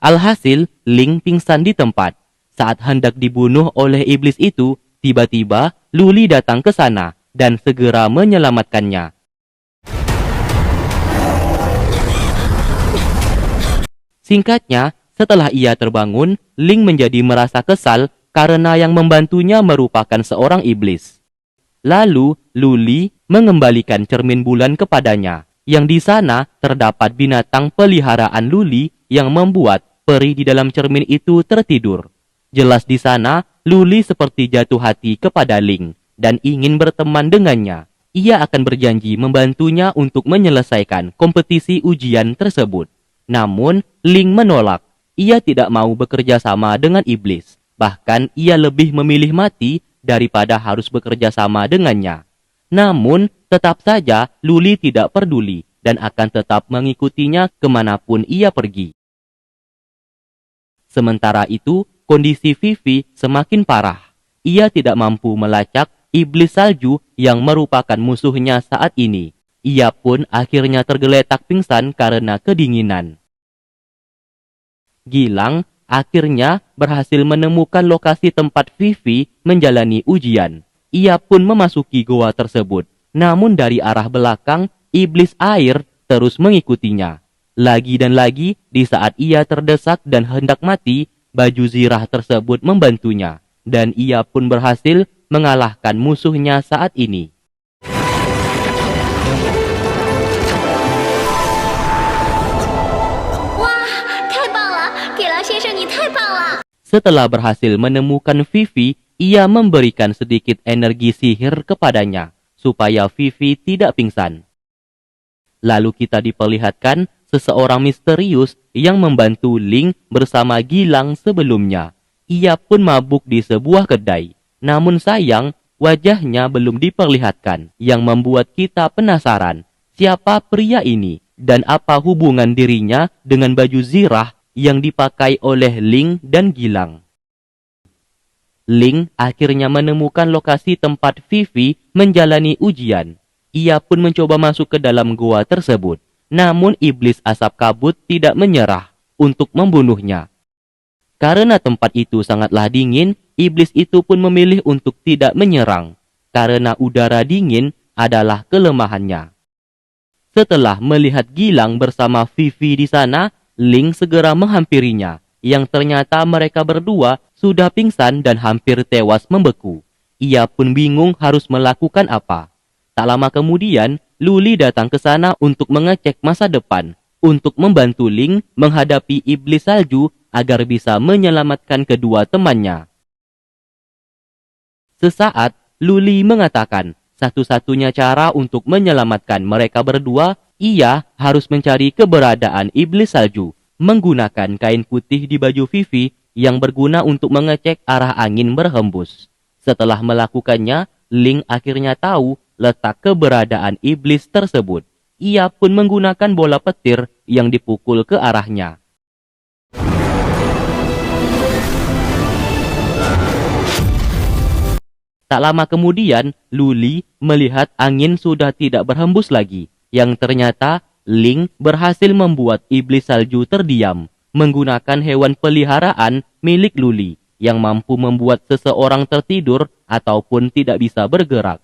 Alhasil, Ling pingsan di tempat. Saat hendak dibunuh oleh iblis itu, tiba-tiba Luli datang ke sana dan segera menyelamatkannya. Singkatnya, setelah ia terbangun, Ling menjadi merasa kesal karena yang membantunya merupakan seorang iblis. Lalu, Luli mengembalikan cermin bulan kepadanya, yang di sana terdapat binatang peliharaan Luli yang membuat peri di dalam cermin itu tertidur. Jelas di sana, Luli seperti jatuh hati kepada Ling dan ingin berteman dengannya. Ia akan berjanji membantunya untuk menyelesaikan kompetisi ujian tersebut. Namun, Ling menolak. Ia tidak mau bekerja sama dengan iblis. Bahkan, ia lebih memilih mati daripada harus bekerja sama dengannya. Namun, tetap saja Luli tidak peduli dan akan tetap mengikutinya kemanapun ia pergi. Sementara itu, kondisi Vivi semakin parah. Ia tidak mampu melacak iblis salju yang merupakan musuhnya saat ini. Ia pun akhirnya tergeletak pingsan karena kedinginan. Gilang akhirnya berhasil menemukan lokasi tempat Vivi menjalani ujian. Ia pun memasuki goa tersebut. Namun dari arah belakang, iblis air terus mengikutinya. Lagi dan lagi, di saat ia terdesak dan hendak mati, baju zirah tersebut membantunya. Dan ia pun berhasil mengalahkan musuhnya saat ini. Setelah berhasil menemukan Vivi, ia memberikan sedikit energi sihir kepadanya, supaya Vivi tidak pingsan. Lalu kita diperlihatkan seseorang misterius yang membantu Ling bersama Gilang sebelumnya. Ia pun mabuk di sebuah kedai. Namun sayang, wajahnya belum diperlihatkan, yang membuat kita penasaran siapa pria ini dan apa hubungan dirinya dengan baju zirah yang dipakai oleh Ling dan Gilang. Ling akhirnya menemukan lokasi tempat Vivi menjalani ujian. Ia pun mencoba masuk ke dalam goa tersebut. Namun iblis asap kabut tidak menyerah untuk membunuhnya. Karena tempat itu sangatlah dingin, iblis itu pun memilih untuk tidak menyerang. Karena udara dingin adalah kelemahannya. Setelah melihat Gilang bersama Vivi di sana, Ling segera menghampirinya. Yang ternyata mereka berdua sudah pingsan dan hampir tewas membeku. Ia pun bingung harus melakukan apa. Tak lama kemudian, Luli datang ke sana untuk mengecek masa depan, untuk membantu Ling menghadapi iblis salju agar bisa menyelamatkan kedua temannya. Sesaat, Luli mengatakan satu-satunya cara untuk menyelamatkan mereka berdua, ia harus mencari keberadaan iblis salju menggunakan kain putih di baju Vivi yang berguna untuk mengecek arah angin berhembus. Setelah melakukannya, Ling akhirnya tahu letak keberadaan iblis tersebut. Ia pun menggunakan bola petir yang dipukul ke arahnya. Tak lama kemudian, Luli melihat angin sudah tidak berhembus lagi. Yang ternyata, Ling berhasil membuat iblis salju terdiam menggunakan hewan peliharaan milik Luli yang mampu membuat seseorang tertidur ataupun tidak bisa bergerak.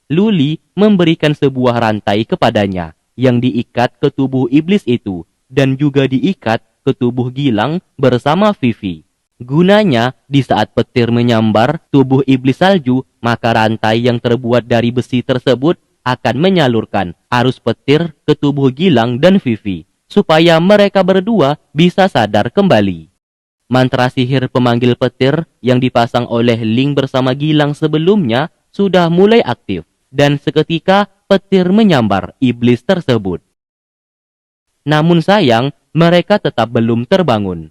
Luli memberikan sebuah rantai kepadanya yang diikat ke tubuh iblis itu dan juga diikat ke tubuh Gilang bersama Vivi. Gunanya, di saat petir menyambar tubuh iblis salju, maka rantai yang terbuat dari besi tersebut akan menyalurkan arus petir ke tubuh Gilang dan Vivi, supaya mereka berdua bisa sadar kembali. Mantra sihir pemanggil petir yang dipasang oleh Ling bersama Gilang sebelumnya sudah mulai aktif. Dan seketika petir menyambar iblis tersebut. Namun sayang, mereka tetap belum terbangun.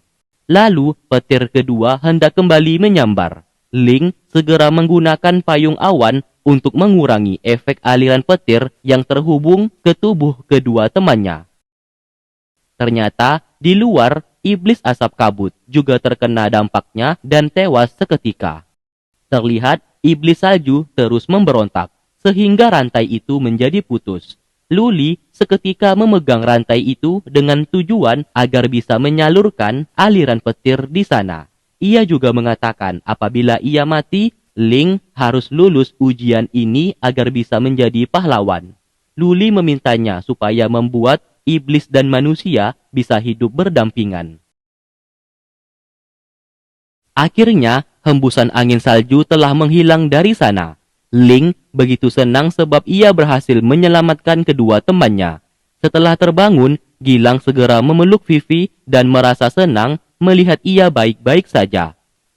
Lalu petir kedua hendak kembali menyambar. Ling segera menggunakan payung awan untuk mengurangi efek aliran petir yang terhubung ke tubuh kedua temannya. Ternyata di luar, iblis asap kabut juga terkena dampaknya dan tewas seketika. Terlihat iblis salju terus memberontak, sehingga rantai itu menjadi putus. Luli seketika memegang rantai itu dengan tujuan agar bisa menyalurkan aliran petir di sana. Ia juga mengatakan apabila ia mati, Ling harus lulus ujian ini agar bisa menjadi pahlawan. Luli memintanya supaya membuat iblis dan manusia bisa hidup berdampingan. Akhirnya, hembusan angin salju telah menghilang dari sana. Ling begitu senang sebab ia berhasil menyelamatkan kedua temannya. Setelah terbangun, Gilang segera memeluk Vivi dan merasa senang melihat ia baik-baik saja.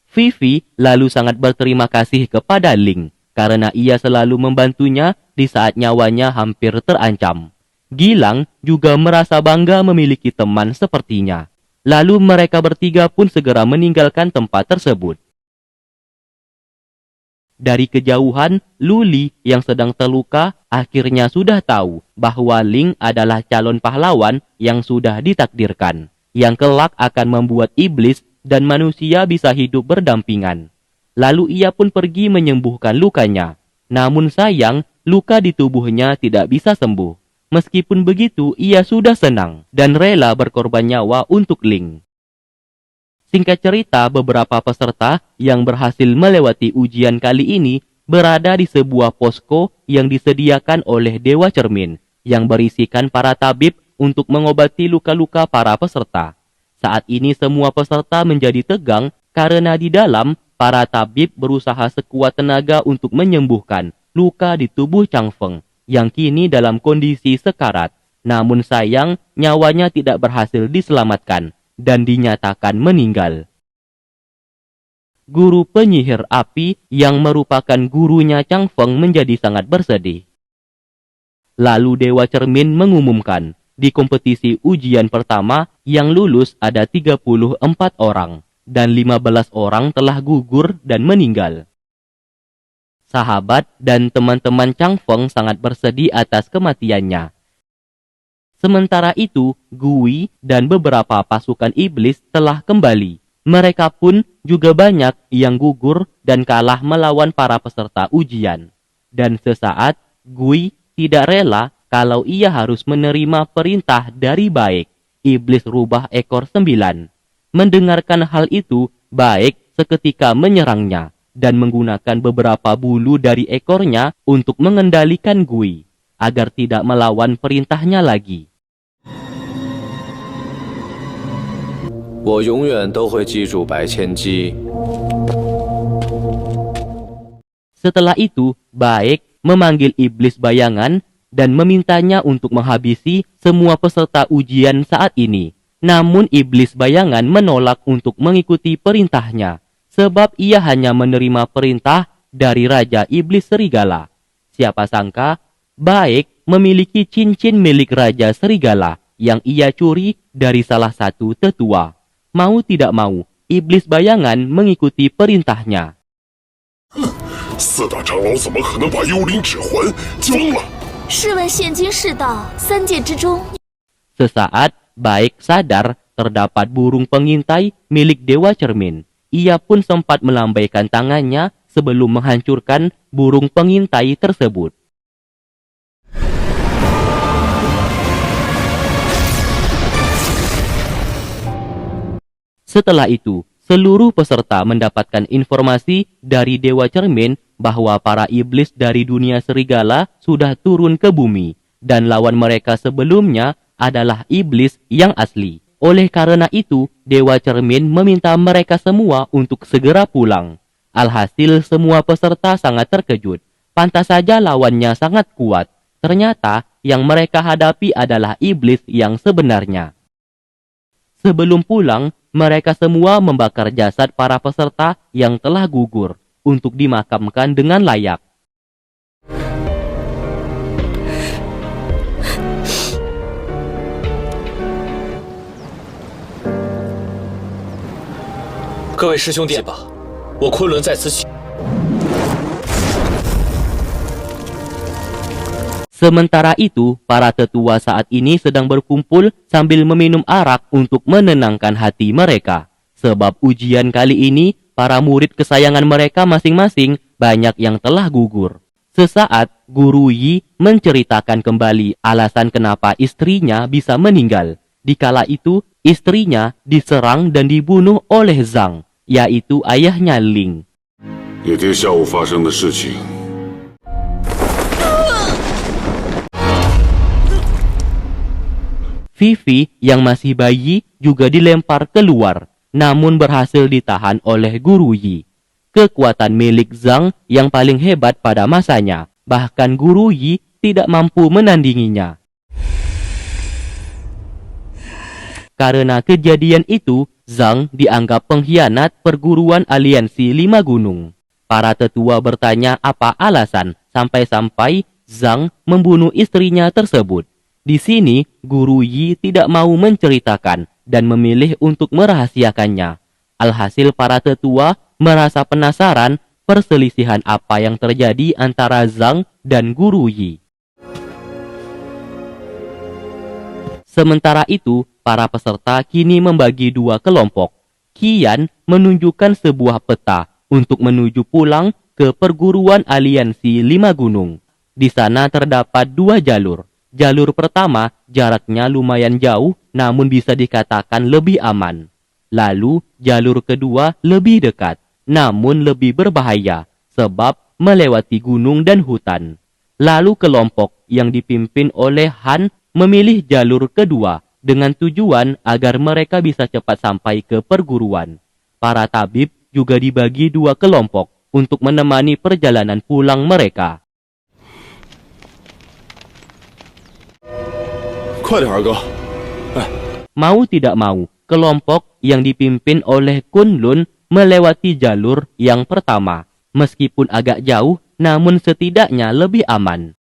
Vivi lalu sangat berterima kasih kepada Ling karena ia selalu membantunya di saat nyawanya hampir terancam. Gilang juga merasa bangga memiliki teman sepertinya. Lalu mereka bertiga pun segera meninggalkan tempat tersebut. Dari kejauhan, Luli yang sedang terluka akhirnya sudah tahu bahwa Ling adalah calon pahlawan yang sudah ditakdirkan, yang kelak akan membuat iblis dan manusia bisa hidup berdampingan. Lalu ia pun pergi menyembuhkan lukanya. Namun sayang, luka di tubuhnya tidak bisa sembuh. Meskipun begitu, ia sudah senang dan rela berkorban nyawa untuk Ling. Singkat cerita, beberapa peserta yang berhasil melewati ujian kali ini berada di sebuah posko yang disediakan oleh Dewa Cermin yang berisikan para tabib untuk mengobati luka-luka para peserta. Saat ini semua peserta menjadi tegang karena di dalam para tabib berusaha sekuat tenaga untuk menyembuhkan luka di tubuh Chang Feng yang kini dalam kondisi sekarat. Namun sayang, nyawanya tidak berhasil diselamatkan dan dinyatakan meninggal. Guru penyihir api yang merupakan gurunya Chang Feng menjadi sangat bersedih. Lalu Dewa Cermin mengumumkan, di kompetisi ujian pertama yang lulus ada 34 orang dan 15 orang telah gugur dan meninggal. Sahabat dan teman-teman Chang Feng sangat bersedih atas kematiannya. Sementara itu, Gui dan beberapa pasukan iblis telah kembali. Mereka pun juga banyak yang gugur dan kalah melawan para peserta ujian. Dan sesaat, Gui tidak rela kalau ia harus menerima perintah dari Baek, iblis rubah ekor 9. Mendengarkan hal itu, Baek seketika menyerangnya dan menggunakan beberapa bulu dari ekornya untuk mengendalikan Gui agar tidak melawan perintahnya lagi. 我永远都会记住白千机。 Setelah itu, Baek memanggil iblis bayangan dan memintanya untuk menghabisi semua peserta ujian saat ini. Namun iblis bayangan menolak untuk mengikuti perintahnya, sebab ia hanya menerima perintah dari Raja Iblis Serigala. Siapa sangka, Baek memiliki cincin milik Raja Serigala yang ia curi dari salah satu tetua. Mau tidak mau, iblis bayangan mengikuti perintahnya. 四大长老怎么可能把幽灵指环交了？ 试问现今世道，三界之中， Sesaat, Baek sadar terdapat burung pengintai milik Dewa Cermin. Ia pun sempat melambaikan tangannya sebelum menghancurkan burung pengintai tersebut. Setelah itu, seluruh peserta mendapatkan informasi dari Dewa Cermin bahwa para iblis dari dunia serigala sudah turun ke bumi dan lawan mereka sebelumnya adalah iblis yang asli. Oleh karena itu, Dewa Cermin meminta mereka semua untuk segera pulang. Alhasil semua peserta sangat terkejut. Pantas saja lawannya sangat kuat. Ternyata yang mereka hadapi adalah iblis yang sebenarnya. Sebelum pulang, mereka semua membakar jasad para peserta yang telah gugur untuk dimakamkan dengan layak. 各位师兄弟吧，我昆仑在此起。 Sementara itu, para tetua saat ini sedang berkumpul sambil meminum arak untuk menenangkan hati mereka. Sebab ujian kali ini, para murid kesayangan mereka masing-masing banyak yang telah gugur. Sesaat, Guru Yi menceritakan kembali alasan kenapa istrinya bisa meninggal. Dikala itu, istrinya diserang dan dibunuh oleh Zhang, yaitu ayahnya Ling. 那天下午发生的事情， Vivi yang masih bayi juga dilempar keluar, namun berhasil ditahan oleh Guru Yi. Kekuatan milik Zhang yang paling hebat pada masanya, bahkan Guru Yi tidak mampu menandinginya. Karena kejadian itu, Zhang dianggap pengkhianat perguruan aliansi 5 gunung. Para tetua bertanya apa alasan sampai-sampai Zhang membunuh istrinya tersebut. Di sini, Guru Yi tidak mau menceritakan dan memilih untuk merahasiakannya. Alhasil para tetua merasa penasaran perselisihan apa yang terjadi antara Zhang dan Guru Yi. Sementara itu, para peserta kini membagi 2 kelompok. Qian menunjukkan sebuah peta untuk menuju pulang ke perguruan aliansi 5 gunung. Di sana terdapat 2 jalur. Jalur pertama jaraknya lumayan jauh namun bisa dikatakan lebih aman. Lalu jalur kedua lebih dekat namun lebih berbahaya sebab melewati gunung dan hutan. Lalu kelompok yang dipimpin oleh Han memilih jalur kedua dengan tujuan agar mereka bisa cepat sampai ke perguruan. Para tabib juga dibagi 2 kelompok untuk menemani perjalanan pulang mereka. 快点，二哥！ Mau tidak mau, kelompok yang dipimpin oleh Kunlun melewati jalur yang pertama. Meskipun agak jauh, namun setidaknya lebih aman.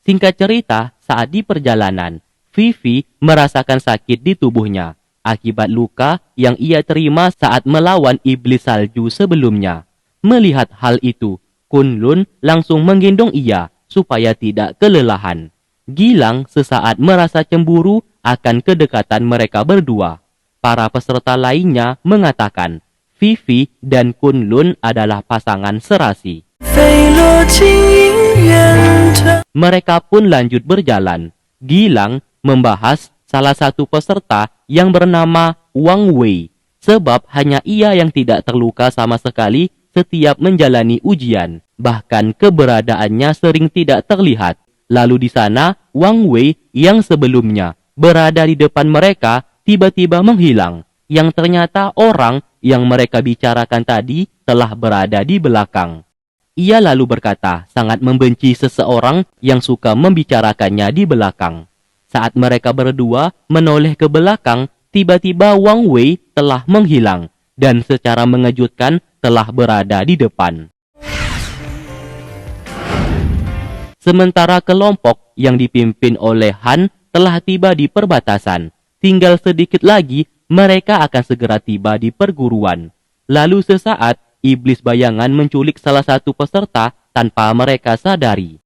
Singkat cerita, saat di perjalanan, Vivi merasakan sakit di tubuhnya akibat luka yang ia terima saat melawan iblis salju sebelumnya. Melihat hal itu, Kunlun langsung menggendong ia supaya tidak kelelahan. Gilang sesaat merasa cemburu akan kedekatan mereka berdua. Para peserta lainnya mengatakan Vivi dan Kunlun adalah pasangan serasi. Mereka pun lanjut berjalan. Gilang membahas salah satu peserta yang bernama Wang Wei, sebab hanya ia yang tidak terluka sama sekali setiap menjalani ujian. Bahkan keberadaannya sering tidak terlihat. Lalu di sana, Wang Wei yang sebelumnya berada di depan mereka tiba-tiba menghilang. Yang ternyata orang yang mereka bicarakan tadi telah berada di belakang. Ia lalu berkata sangat membenci seseorang yang suka membicarakannya di belakang. Saat mereka berdua menoleh ke belakang, tiba-tiba Wang Wei telah menghilang dan secara mengejutkan telah berada di depan. Sementara kelompok yang dipimpin oleh Han telah tiba di perbatasan. Tinggal sedikit lagi mereka akan segera tiba di perguruan. Lalu sesaat iblis bayangan menculik salah satu peserta tanpa mereka sadari.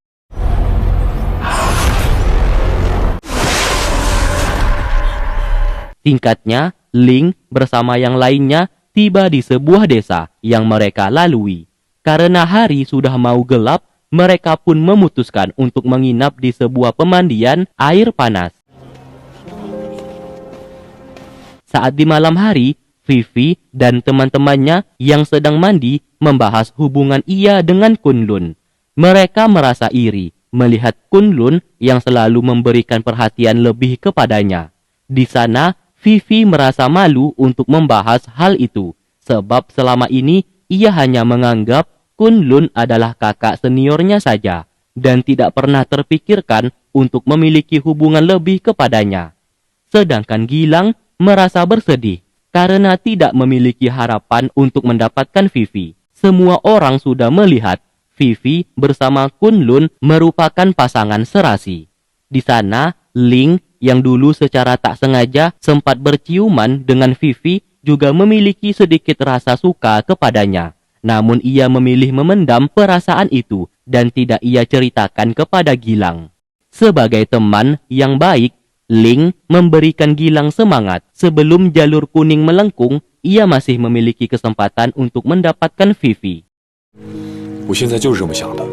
Singkatnya, Ling bersama yang lainnya tiba di sebuah desa yang mereka lalui. Karena hari sudah mau gelap, mereka pun memutuskan untuk menginap di sebuah pemandian air panas. Saat di malam hari, Vivi dan teman-temannya yang sedang mandi membahas hubungan ia dengan Kunlun. Mereka merasa iri melihat Kunlun yang selalu memberikan perhatian lebih kepadanya. Di sana, Vivi merasa malu untuk membahas hal itu, sebab selama ini ia hanya menganggap Kunlun adalah kakak seniornya saja dan tidak pernah terpikirkan untuk memiliki hubungan lebih kepadanya. Sedangkan Gilang merasa bersedih karena tidak memiliki harapan untuk mendapatkan Vivi. Semua orang sudah melihat Vivi bersama Kunlun merupakan pasangan serasi. Di sana, Ling yang dulu secara tak sengaja sempat berciuman dengan Vivi juga memiliki sedikit rasa suka kepadanya. Namun ia memilih memendam perasaan itu dan tidak ia ceritakan kepada Gilang. Sebagai teman yang baik, Ling memberikan Gilang semangat. Sebelum jalur kuning melengkung, ia masih memiliki kesempatan untuk mendapatkan Vivi. 我现在就是这么想的。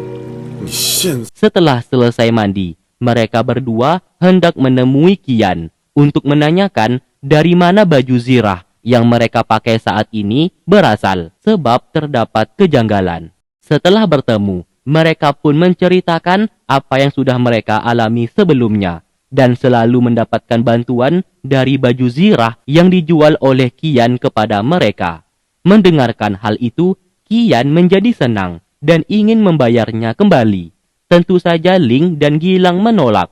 Setelah selesai mandi, mereka berdua hendak menemui Qian untuk menanyakan dari mana baju zirah yang mereka pakai saat ini berasal, sebab terdapat kejanggalan. Setelah bertemu, mereka pun menceritakan apa yang sudah mereka alami sebelumnya dan selalu mendapatkan bantuan dari baju zirah yang dijual oleh Qian kepada mereka. Mendengarkan hal itu, Qian menjadi senang dan ingin membayarnya kembali. Tentu saja Ling dan Gilang menolak.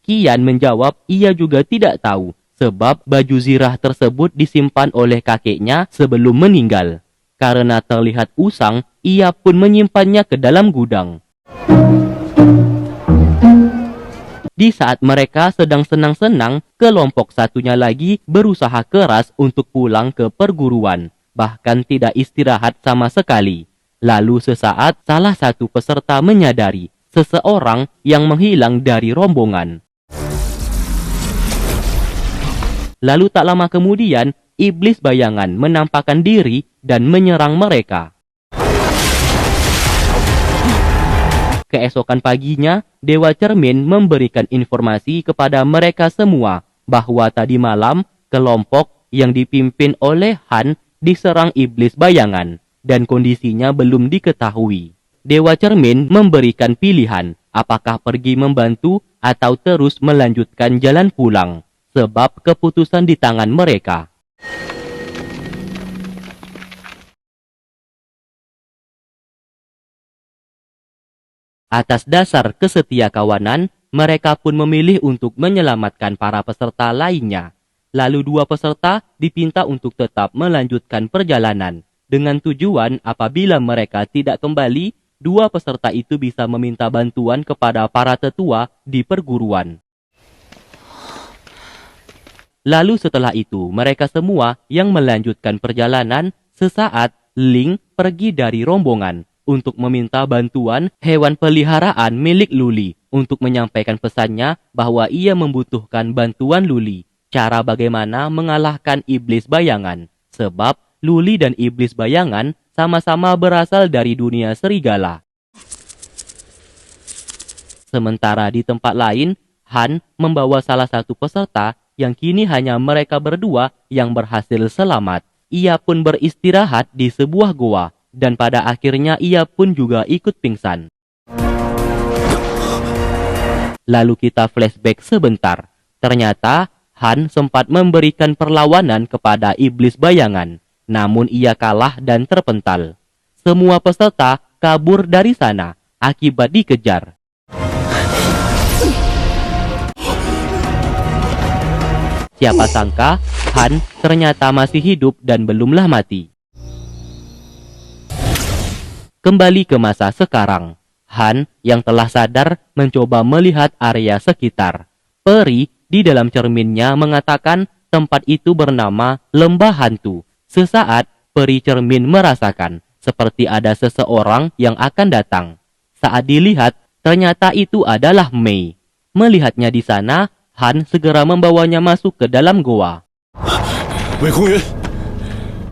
Qian menjawab ia juga tidak tahu sebab baju zirah tersebut disimpan oleh kakeknya sebelum meninggal. Karena terlihat usang, ia pun menyimpannya ke dalam gudang. Di saat mereka sedang senang-senang, kelompok satunya lagi berusaha keras untuk pulang ke perguruan, bahkan tidak istirahat sama sekali. Lalu sesaat salah satu peserta menyadari seseorang yang menghilang dari rombongan. Lalu tak lama kemudian, iblis bayangan menampakkan diri dan menyerang mereka. Keesokan paginya, Dewa Cermin memberikan informasi kepada mereka semua bahwa tadi malam kelompok yang dipimpin oleh Han diserang iblis bayangan dan kondisinya belum diketahui. Dewa Cermin memberikan pilihan apakah pergi membantu atau terus melanjutkan jalan pulang, sebab keputusan di tangan mereka. Atas dasar kesetiakawanan, mereka pun memilih untuk menyelamatkan para peserta lainnya. Lalu dua peserta dipinta untuk tetap melanjutkan perjalanan, dengan tujuan apabila mereka tidak kembali, dua peserta itu bisa meminta bantuan kepada para tetua di perguruan. Lalu setelah itu, mereka semua yang melanjutkan perjalanan, sesaat Ling pergi dari rombongan untuk meminta bantuan hewan peliharaan milik Luli untuk menyampaikan pesannya bahwa ia membutuhkan bantuan Luli. Cara bagaimana mengalahkan iblis bayangan, sebab Luli dan iblis bayangan sama-sama berasal dari dunia serigala. Sementara di tempat lain, Han membawa salah satu peserta yang kini hanya mereka berdua yang berhasil selamat. Ia pun beristirahat di sebuah goa dan pada akhirnya ia pun juga ikut pingsan. Lalu kita flashback sebentar. Ternyata Han sempat memberikan perlawanan kepada iblis bayangan, namun ia kalah dan terpental. Semua peserta kabur dari sana akibat dikejar. Siapa sangka Han ternyata masih hidup dan belumlah mati. Kembali ke masa sekarang, Han yang telah sadar mencoba melihat area sekitar. Peri di dalam cerminnya mengatakan tempat itu bernama Lembah Hantu. Sesaat peri cermin merasakan seperti ada seseorang yang akan datang. Saat dilihat, ternyata itu adalah Mei. Melihatnya di sana, Han segera membawanya masuk ke dalam goa. Wei Kongyun.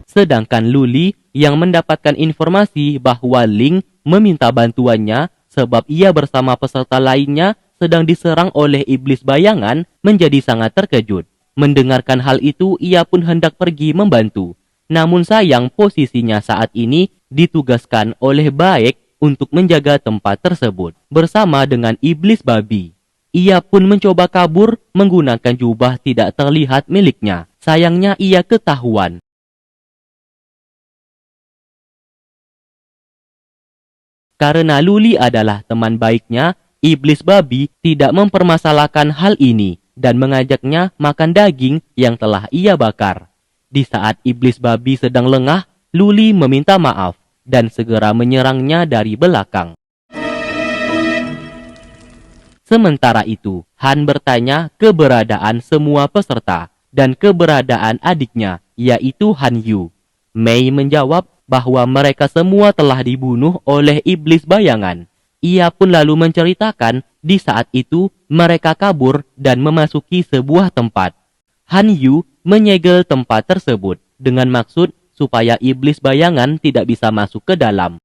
Sedangkan Luli yang mendapatkan informasi bahwa Ling meminta bantuannya sebab ia bersama peserta lainnya sedang diserang oleh iblis bayangan menjadi sangat terkejut. Mendengarkan hal itu, ia pun hendak pergi membantu. Namun sayang posisinya saat ini ditugaskan oleh Baek untuk menjaga tempat tersebut bersama dengan iblis babi. Ia pun mencoba kabur menggunakan jubah tidak terlihat miliknya. Sayangnya ia ketahuan. Karena Luli adalah teman baiknya, iblis babi tidak mempermasalahkan hal ini dan mengajaknya makan daging yang telah ia bakar. Di saat iblis babi sedang lengah, Luli meminta maaf dan segera menyerangnya dari belakang. Sementara itu, Han bertanya keberadaan semua peserta dan keberadaan adiknya, yaitu Han Yu. Mei menjawab bahwa mereka semua telah dibunuh oleh iblis bayangan. Ia pun lalu menceritakan di saat itu mereka kabur dan memasuki sebuah tempat. Han Yu menyegel tempat tersebut dengan maksud supaya iblis bayangan tidak bisa masuk ke dalam.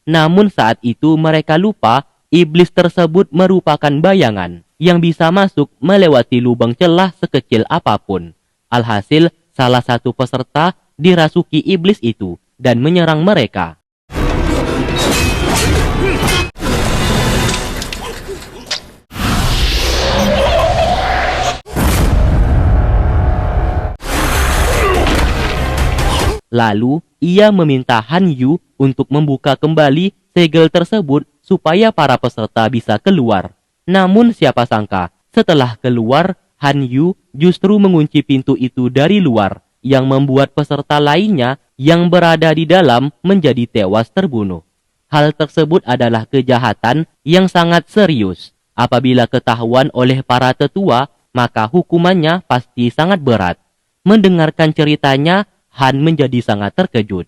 Namun saat itu mereka lupa iblis tersebut merupakan bayangan yang bisa masuk melewati lubang celah sekecil apapun. Alhasil, salah satu peserta dirasuki iblis itu dan menyerang mereka. Lalu, ia meminta Han Yu untuk membuka kembali segel tersebut supaya para peserta bisa keluar. Namun siapa sangka, setelah keluar, Han Yu justru mengunci pintu itu dari luar, yang membuat peserta lainnya yang berada di dalam menjadi tewas terbunuh. Hal tersebut adalah kejahatan yang sangat serius. Apabila ketahuan oleh para tetua, maka hukumannya pasti sangat berat. Mendengarkan ceritanya, Han menjadi sangat terkejut.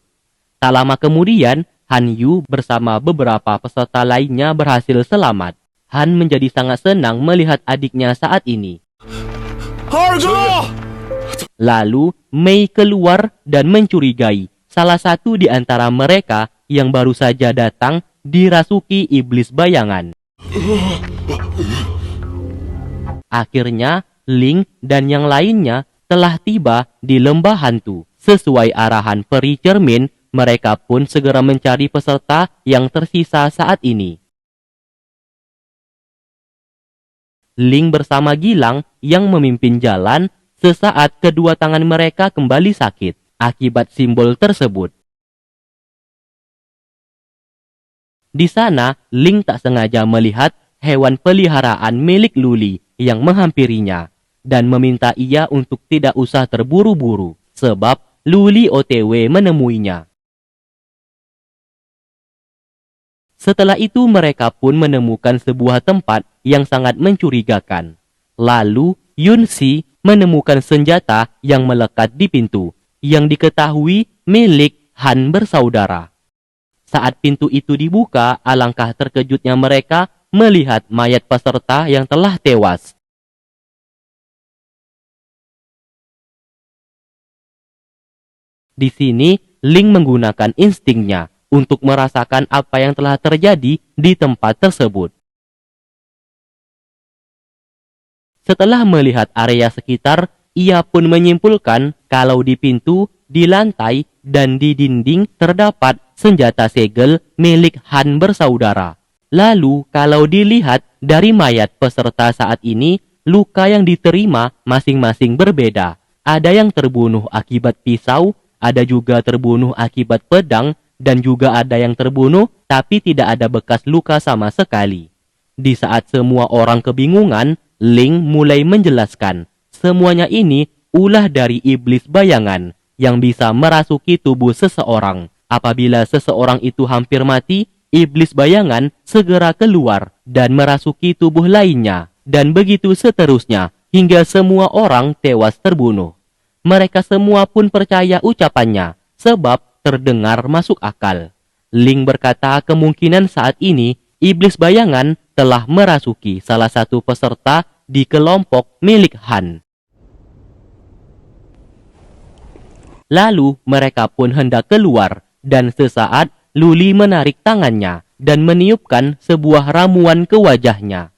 Tak lama kemudian, Han Yu bersama beberapa peserta lainnya berhasil selamat. Han menjadi sangat senang melihat adiknya saat ini. Lalu, Mei keluar dan mencurigai salah satu di antara mereka yang baru saja datang dirasuki iblis bayangan. Akhirnya, Ling dan yang lainnya telah tiba di lembah hantu. Sesuai arahan peri cermin, mereka pun segera mencari peserta yang tersisa saat ini. Ling bersama Gilang yang memimpin jalan, sesaat kedua tangan mereka kembali sakit akibat simbol tersebut. Di sana, Ling tak sengaja melihat hewan peliharaan milik Luli yang menghampirinya dan meminta ia untuk tidak usah terburu-buru, sebab Luli OTW menemuinya. Setelah itu mereka pun menemukan sebuah tempat yang sangat mencurigakan. Lalu Yun Si menemukan senjata yang melekat di pintu, yang diketahui milik Han bersaudara. Saat pintu itu dibuka, alangkah terkejutnya mereka melihat mayat peserta yang telah tewas. Di sini, Ling menggunakan instingnya untuk merasakan apa yang telah terjadi di tempat tersebut. Setelah melihat area sekitar, ia pun menyimpulkan kalau di pintu, di lantai, dan di dinding terdapat senjata segel milik Han bersaudara. Lalu, kalau dilihat dari mayat peserta saat ini, luka yang diterima masing-masing berbeda. Ada yang terbunuh akibat pisau, ada juga terbunuh akibat pedang, dan juga ada yang terbunuh tapi tidak ada bekas luka sama sekali. Di saat semua orang kebingungan, Ling mulai menjelaskan, semuanya ini ulah dari iblis bayangan yang bisa merasuki tubuh seseorang. Apabila seseorang itu hampir mati, iblis bayangan segera keluar dan merasuki tubuh lainnya, dan begitu seterusnya hingga semua orang tewas terbunuh. Mereka semua pun percaya ucapannya, sebab terdengar masuk akal. Ling berkata kemungkinan saat ini, iblis bayangan telah merasuki salah satu peserta di kelompok milik Han. Lalu mereka pun hendak keluar, dan sesaat Luli menarik tangannya dan meniupkan sebuah ramuan ke wajahnya.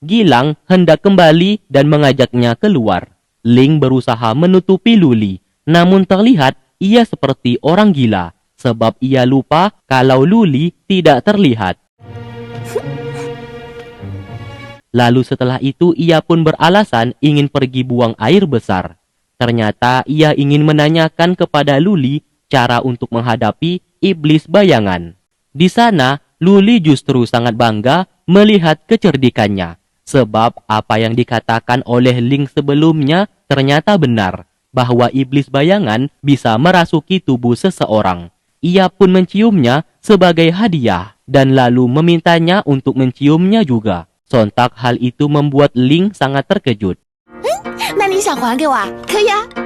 Gilang hendak kembali dan mengajaknya keluar. Ling berusaha menutupi Luli, namun terlihat ia seperti orang gila, sebab ia lupa kalau Luli tidak terlihat. Lalu setelah itu ia pun beralasan ingin pergi buang air besar. Ternyata ia ingin menanyakan kepada Luli cara untuk menghadapi iblis bayangan. Di sana, Luli justru sangat bangga melihat kecerdikannya, sebab apa yang dikatakan oleh Ling sebelumnya ternyata benar, bahwa iblis bayangan bisa merasuki tubuh seseorang. Ia pun menciumnya sebagai hadiah dan lalu memintanya untuk menciumnya juga. Sontak hal itu membuat Ling sangat terkejut. 那你想还给我啊？可以啊。